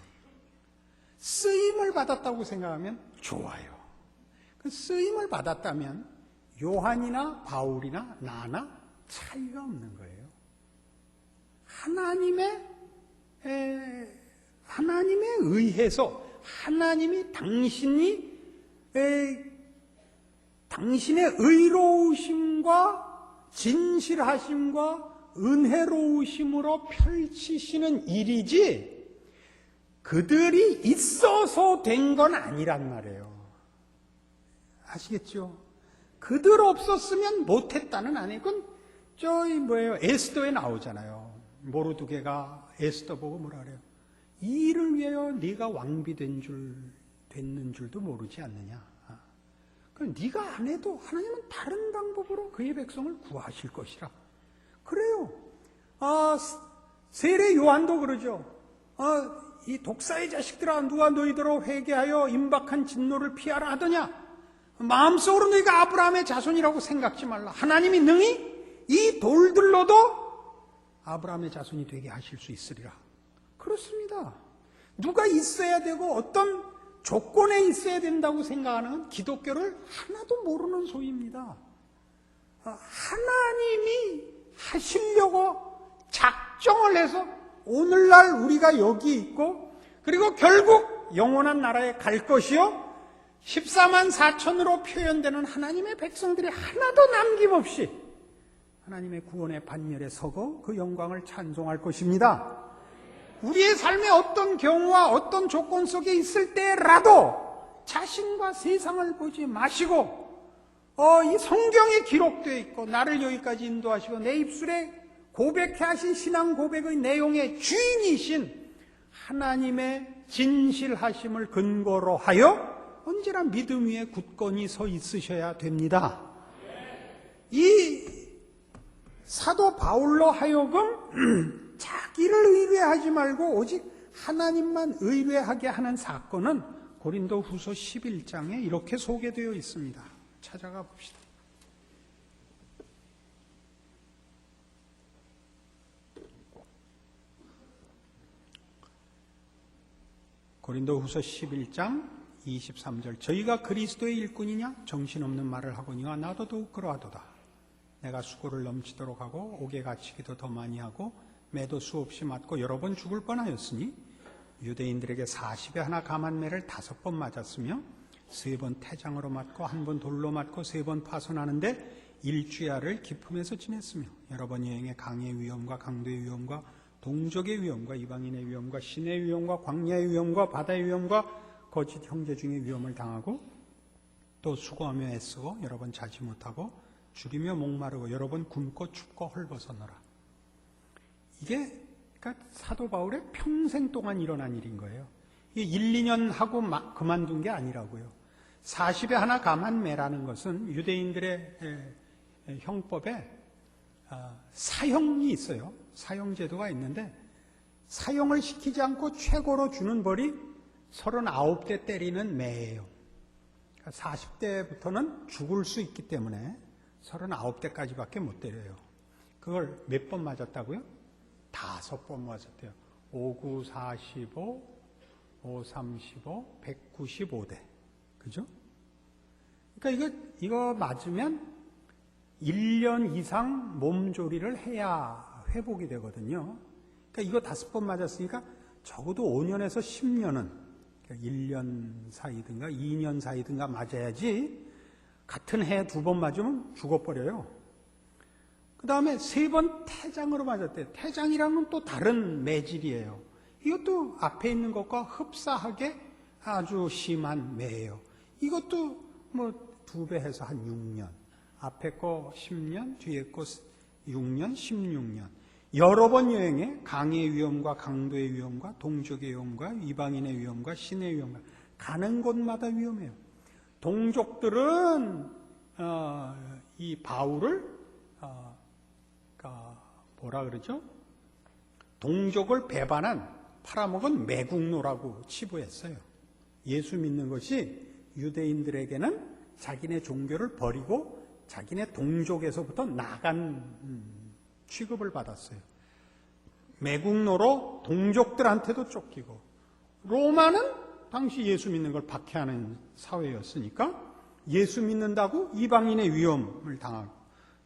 쓰임을 받았다고 생각하면 좋아요. 그 쓰임을 받았다면 요한이나 바울이나 나나 차이가 없는 거예요. 하나님에 의해서 하나님이 당신의 의로우심과 진실하심과 은혜로우심으로 펼치시는 일이지 그들이 있어서 된 건 아니란 말이에요. 아시겠죠? 그들 없었으면 못했다는 아니에요. 그건 에스더에 나오잖아요. 모르드게가 에스더 보고 뭐라 그래요? 이 일을 위하여 네가 왕비 됐는 줄도 모르지 않느냐. 그럼 네가 안 해도 하나님은 다른 방법으로 그의 백성을 구하실 것이라. 그래요. 세례 요한도 그러죠. 이 독사의 자식들아, 누가 너희들로 회개하여 임박한 진노를 피하라 하더냐? 마음속으로 너희가 아브라함의 자손이라고 생각지 말라. 하나님이 능히 이 돌들로도 아브라함의 자손이 되게 하실 수 있으리라. 그렇습니다. 누가 있어야 되고 어떤 조건에 있어야 된다고 생각하는 건 기독교를 하나도 모르는 소리입니다. 하나님이 하시려고 작정을 해서 오늘날 우리가 여기 있고, 그리고 결국 영원한 나라에 갈 것이요 14만 4천으로 표현되는 하나님의 백성들이 하나도 남김없이 하나님의 구원의 반열에 서고 그 영광을 찬송할 것입니다. 우리의 삶의 어떤 경우와 어떤 조건 속에 있을 때라도 자신과 세상을 보지 마시고 이 성경에 기록되어 있고 나를 여기까지 인도하시고 내 입술에 고백해 하신 신앙 고백의 내용의 주인이신 하나님의 진실하심을 근거로 하여 언제나 믿음 위에 굳건히 서 있으셔야 됩니다. 이 사도 바울로 하여금 자기를 의뢰하지 말고 오직 하나님만 의뢰하게 하는 사건은 고린도 후서 11장에 이렇게 소개되어 있습니다. 찾아가 봅시다. 고린도 후서 11장 23절 저희가 그리스도의 일꾼이냐? 정신없는 말을 하거니와 나도 더욱 그러하도다. 내가 수고를 넘치도록 하고 옥에 갇히기도 더 많이 하고 매도 수없이 맞고 여러 번 죽을 뻔하였으니 유대인들에게 40에 하나 감한매를 5번 맞았으며 3번 태장으로 맞고 1번 돌로 맞고 3번 파손하는데 일주야를 기품에서 지냈으며 여러 번 여행에 강의 위험과 강도의 위험과 동족의 위험과 이방인의 위험과 신의 위험과 광야의 위험과 바다의 위험과 거짓 형제 중의 위험을 당하고 또 수고하며 애쓰고 여러 번 자지 못하고 줄이며 목마르고 여러 번 굶고 춥고 헐벗었노라. 이게 그러니까 사도 바울의 평생 동안 일어난 일인 거예요. 이게 1, 2년 하고 막 그만둔 게 아니라고요. 40에 하나 감한매라는 것은 유대인들의 형법에 사형이 있어요. 사형 제도가 있는데 사형을 시키지 않고 최고로 주는 벌이 39대 때리는 매예요. 그러니까 40대부터는 죽을 수 있기 때문에 39대까지밖에 못 때려요. 그걸 몇 번 맞았다고요? 5번 맞았대요. 5, 9, 45, 5, 35, 195대. 그죠? 그러니까 이거 맞으면 1년 이상 몸조리를 해야 회복이 되거든요. 그러니까 이거 5번 맞았으니까 적어도 5년에서 10년은 그러니까 1년 사이든가 2년 사이든가 맞아야지 같은 해에 2번 맞으면 죽어버려요. 그 다음에 3번 태장으로 맞았대요. 태장이란 건 또 다른 매질이에요. 이것도 앞에 있는 것과 흡사하게 아주 심한 매예요. 이것도 뭐 2배 해서 한 6년. 앞에 거 10년, 뒤에 거 6년, 16년. 여러 번 여행에 강의 위험과 강도의 위험과 동족의 위험과 이방인의 위험과 신의 위험과 가는 곳마다 위험해요. 동족들은 이 바울을 뭐라 그러죠? 동족을 배반한 팔아먹은 매국노라고 치부했어요. 예수 믿는 것이 유대인들에게는 자기네 종교를 버리고 자기네 동족에서부터 나간 취급을 받았어요. 매국노로 동족들한테도 쫓기고 로마는 당시 예수 믿는 걸 박해하는 사회였으니까 예수 믿는다고 이방인의 위험을 당하고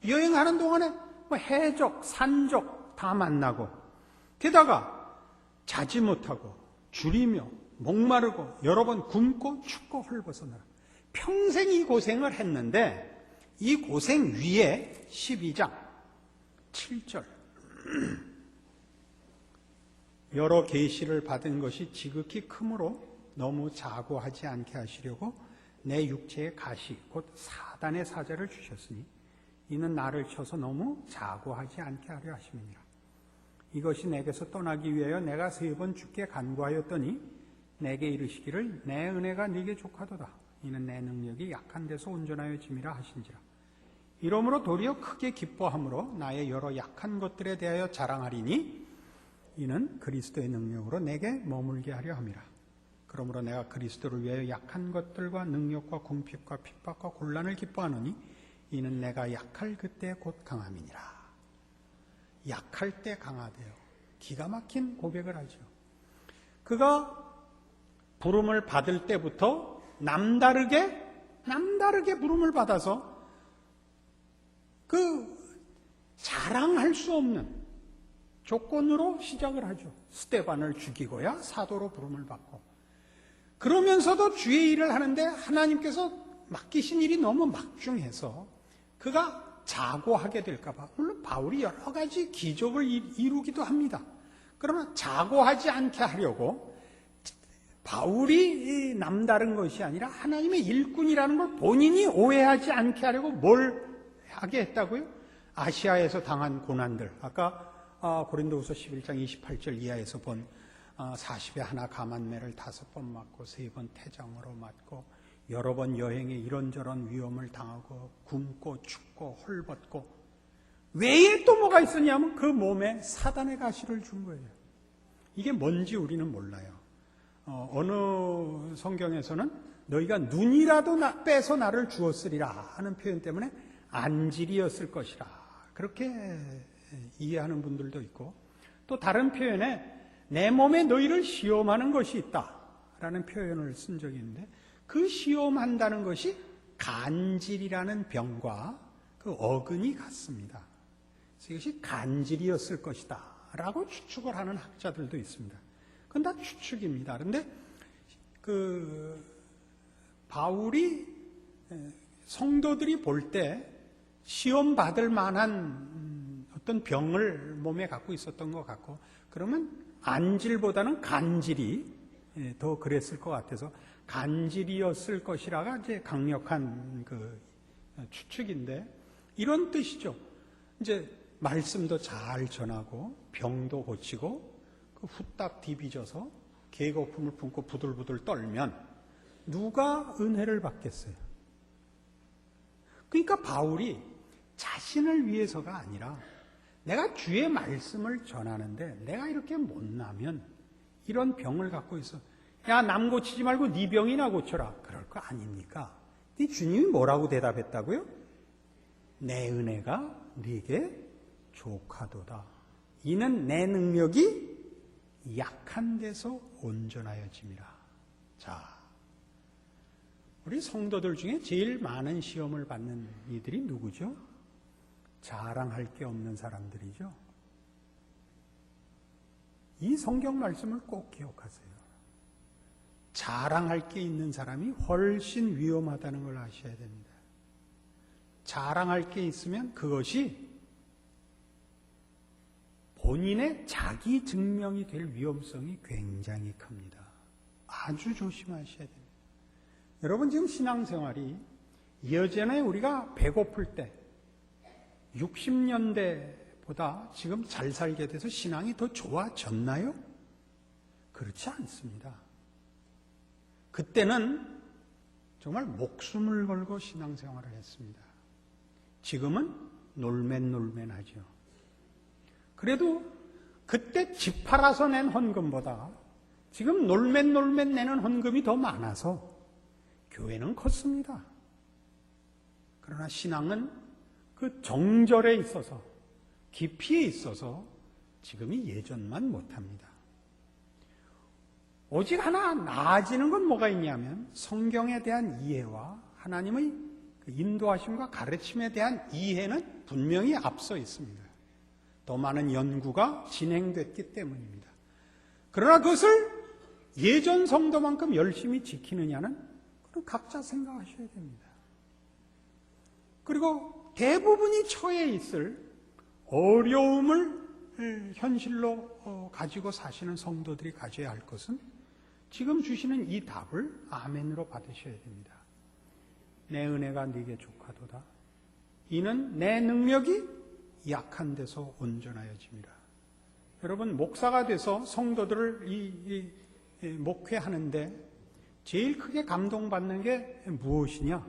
여행하는 동안에 뭐 해적, 산적 다 만나고 게다가 자지 못하고 줄이며 목마르고 여러 번 굶고 춥고 헐벗어나라. 평생 이 고생을 했는데 이 고생 위에 12장 7절 여러 계시를 받은 것이 지극히 크므로 너무 자고하지 않게 하시려고 내 육체의 가시 곧 사단의 사자를 주셨으니 이는 나를 쳐서 너무 자고하지 않게 하려 하심이니라. 이것이 내게서 떠나기 위하여 내가 3번 주께 간구하였더니 내게 이르시기를 내 은혜가 네게 족하도다. 이는 내 능력이 약한 데서 온전하여 짐이라 하신지라. 이러므로 도리어 크게 기뻐함으로 나의 여러 약한 것들에 대하여 자랑하리니 이는 그리스도의 능력으로 내게 머물게 하려 함이라. 그러므로 내가 그리스도를 위하여 약한 것들과 능력과 궁핍과 핍박과 곤란을 기뻐하노니 이는 내가 약할 그때 곧 강함이니라. 약할 때 강하대요. 기가 막힌 고백을 하죠. 그가 부름을 받을 때부터 남다르게 부름을 받아서 그 자랑할 수 없는 조건으로 시작을 하죠. 스데반을 죽이고야 사도로 부름을 받고 그러면서도 주의 일을 하는데 하나님께서 맡기신 일이 너무 막중해서 그가 자고하게 될까 봐. 물론 바울이 여러 가지 기적을 이루기도 합니다. 그러나 자고하지 않게 하려고 바울이 남다른 것이 아니라 하나님의 일꾼이라는 걸 본인이 오해하지 않게 하려고 뭘 하게 했다고요? 아시아에서 당한 고난들, 아까 고린도후서 11장 28절 이하에서 본 40에 하나 가만매를 5번 맞고 3번 태장으로 맞고 여러 번 여행에 이런저런 위험을 당하고 굶고 춥고 헐벗고 외에 또 뭐가 있었냐면 그 몸에 사단의 가시를 준 거예요. 이게 뭔지 우리는 몰라요. 어느 성경에서는 너희가 눈이라도 빼서 나를 주었으리라 하는 표현 때문에 안질이었을 것이라 그렇게 이해하는 분들도 있고, 또 다른 표현에 내 몸에 너희를 시험하는 것이 있다라는 표현을 쓴 적이 있는데, 그 시험한다는 것이 간질이라는 병과 그 어근이 같습니다. 그래서 이것이 간질이었을 것이다 라고 추측을 하는 학자들도 있습니다. 그건 다 추측입니다. 그런데 바울이 성도들이 볼 때 시험 받을 만한 어떤 병을 몸에 갖고 있었던 것 같고, 그러면 안질보다는 간질이 더 그랬을 것 같아서 간질이었을 것이라가 이제 강력한 그 추측인데, 이런 뜻이죠. 이제 말씀도 잘 전하고 병도 고치고 후딱 디비져서 계거품을 품고 부들부들 떨면 누가 은혜를 받겠어요? 그러니까 바울이 자신을 위해서가 아니라 내가 주의 말씀을 전하는데 내가 이렇게 못나면 이런 병을 갖고 있어. 야, 남 고치지 말고 네 병이나 고쳐라. 그럴 거 아닙니까? 네 주님이 뭐라고 대답했다고요? 내 은혜가 네게 족하도다. 이는 내 능력이 약한 데서 온전하여짐이라. 자, 우리 성도들 중에 제일 많은 시험을 받는 이들이 누구죠? 자랑할 게 없는 사람들이죠. 이 성경 말씀을 꼭 기억하세요. 자랑할 게 있는 사람이 훨씬 위험하다는 걸 아셔야 됩니다. 자랑할 게 있으면 그것이 본인의 자기 증명이 될 위험성이 굉장히 큽니다. 아주 조심하셔야 됩니다. 여러분, 지금 신앙생활이 예전에 우리가 배고플 때 60년대보다 지금 잘 살게 돼서 신앙이 더 좋아졌나요? 그렇지 않습니다. 그때는 정말 목숨을 걸고 신앙생활을 했습니다. 지금은 놀맨놀맨하죠. 그래도 그때 집 팔아서 낸 헌금보다 지금 놀맨놀맨 내는 헌금이 더 많아서 교회는 컸습니다. 그러나 신앙은 그 정절에 있어서, 깊이에 있어서 지금이 예전만 못합니다. 오직 하나 나아지는 건 뭐가 있냐면 성경에 대한 이해와 하나님의 인도하심과 가르침에 대한 이해는 분명히 앞서 있습니다. 더 많은 연구가 진행됐기 때문입니다. 그러나 그것을 예전 성도만큼 열심히 지키느냐는 그건 각자 생각하셔야 됩니다. 그리고 대부분이 처해 있을 어려움을 현실로 가지고 사시는 성도들이 가져야 할 것은 지금 주시는 이 답을 아멘으로 받으셔야 됩니다. 내 은혜가 네게 족하도다. 이는 내 능력이 약한 데서 온전하여짐이라. 여러분, 목사가 돼서 성도들을 목회하는데 제일 크게 감동받는 게 무엇이냐?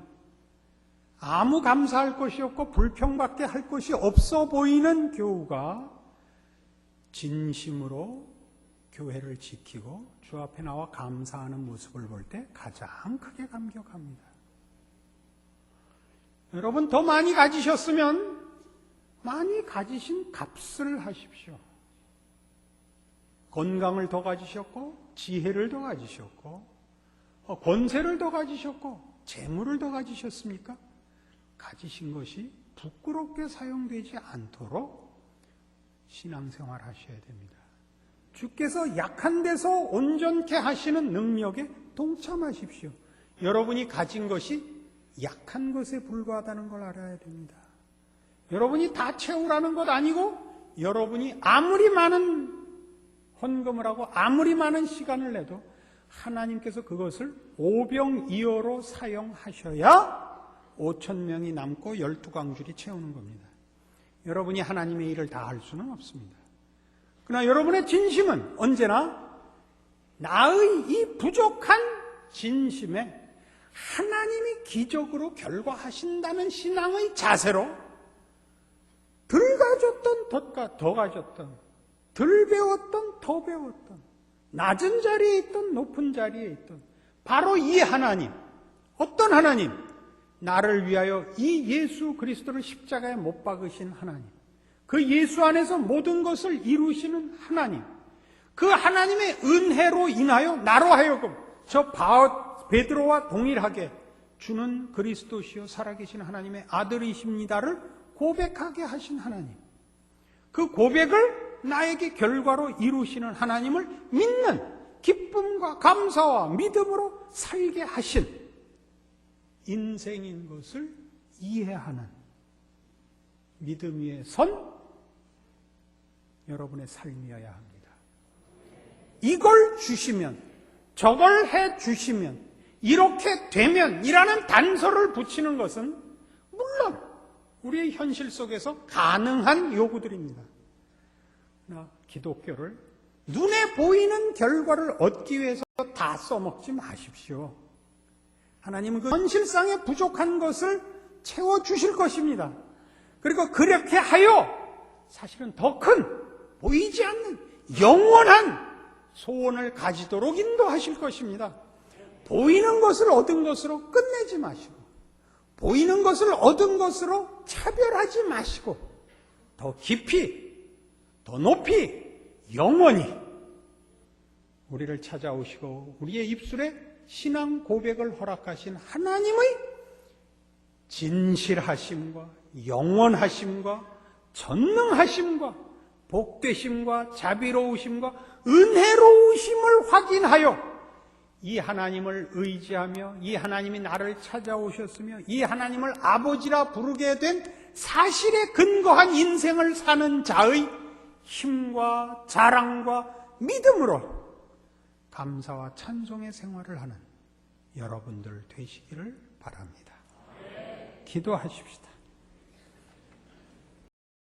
아무 감사할 것이 없고 불평밖에 할 것이 없어 보이는 교우가 진심으로 교회를 지키고 주 앞에 나와 감사하는 모습을 볼 때 가장 크게 감격합니다. 여러분, 더 많이 가지셨으면 많이 가지신 값을 하십시오. 건강을 더 가지셨고, 지혜를 더 가지셨고, 권세를 더 가지셨고, 재물을 더 가지셨습니까? 가지신 것이 부끄럽게 사용되지 않도록 신앙생활 하셔야 됩니다. 주께서 약한 데서 온전케 하시는 능력에 동참하십시오. 여러분이 가진 것이 약한 것에 불과하다는 걸 알아야 됩니다. 여러분이 다 채우라는 것 아니고, 여러분이 아무리 많은 헌금을 하고 아무리 많은 시간을 내도 하나님께서 그것을 오병이어로 사용하셔야 5,000명이 남고 12광줄이 채우는 겁니다. 여러분이 하나님의 일을 다 할 수는 없습니다. 그러나 여러분의 진심은 언제나 나의 이 부족한 진심에 하나님이 기적으로 결과하신다는 신앙의 자세로 덜 가졌던 더 가졌던, 덜 배웠던 더 배웠던, 낮은 자리에 있던 높은 자리에 있던 바로 이 하나님, 어떤 하나님? 나를 위하여 이 예수 그리스도를 십자가에 못 박으신 하나님, 그 예수 안에서 모든 것을 이루시는 하나님, 그 하나님의 은혜로 인하여 나로 하여금 저 베드로와 동일하게 주는 그리스도시요 살아계신 하나님의 아들이십니다를 고백하게 하신 하나님, 그 고백을 나에게 결과로 이루시는 하나님을 믿는 기쁨과 감사와 믿음으로 살게 하신 인생인 것을 이해하는 믿음 위에 선 여러분의 삶이어야 합니다. 이걸 주시면, 저걸 해 주시면, 이렇게 되면 이라는 단서를 붙이는 것은 물론 우리의 현실 속에서 가능한 요구들입니다. 그러나 기독교를 눈에 보이는 결과를 얻기 위해서 다 써먹지 마십시오. 하나님은 그 현실상의 부족한 것을 채워주실 것입니다. 그리고 그렇게 하여 사실은 더 큰, 보이지 않는 영원한 소원을 가지도록 인도하실 것입니다. 보이는 것을 얻은 것으로 끝내지 마시고, 보이는 것을 얻은 것으로 차별하지 마시고, 더 깊이, 더 높이, 영원히 우리를 찾아오시고 우리의 입술에 신앙 고백을 허락하신 하나님의 진실하심과 영원하심과 전능하심과 복되심과 자비로우심과 은혜로우심을 확인하여 이 하나님을 의지하며 이 하나님이 나를 찾아오셨으며 이 하나님을 아버지라 부르게 된 사실에 근거한 인생을 사는 자의 힘과 자랑과 믿음으로 감사와 찬송의 생활을 하는 여러분들 되시기를 바랍니다. 기도하십시다.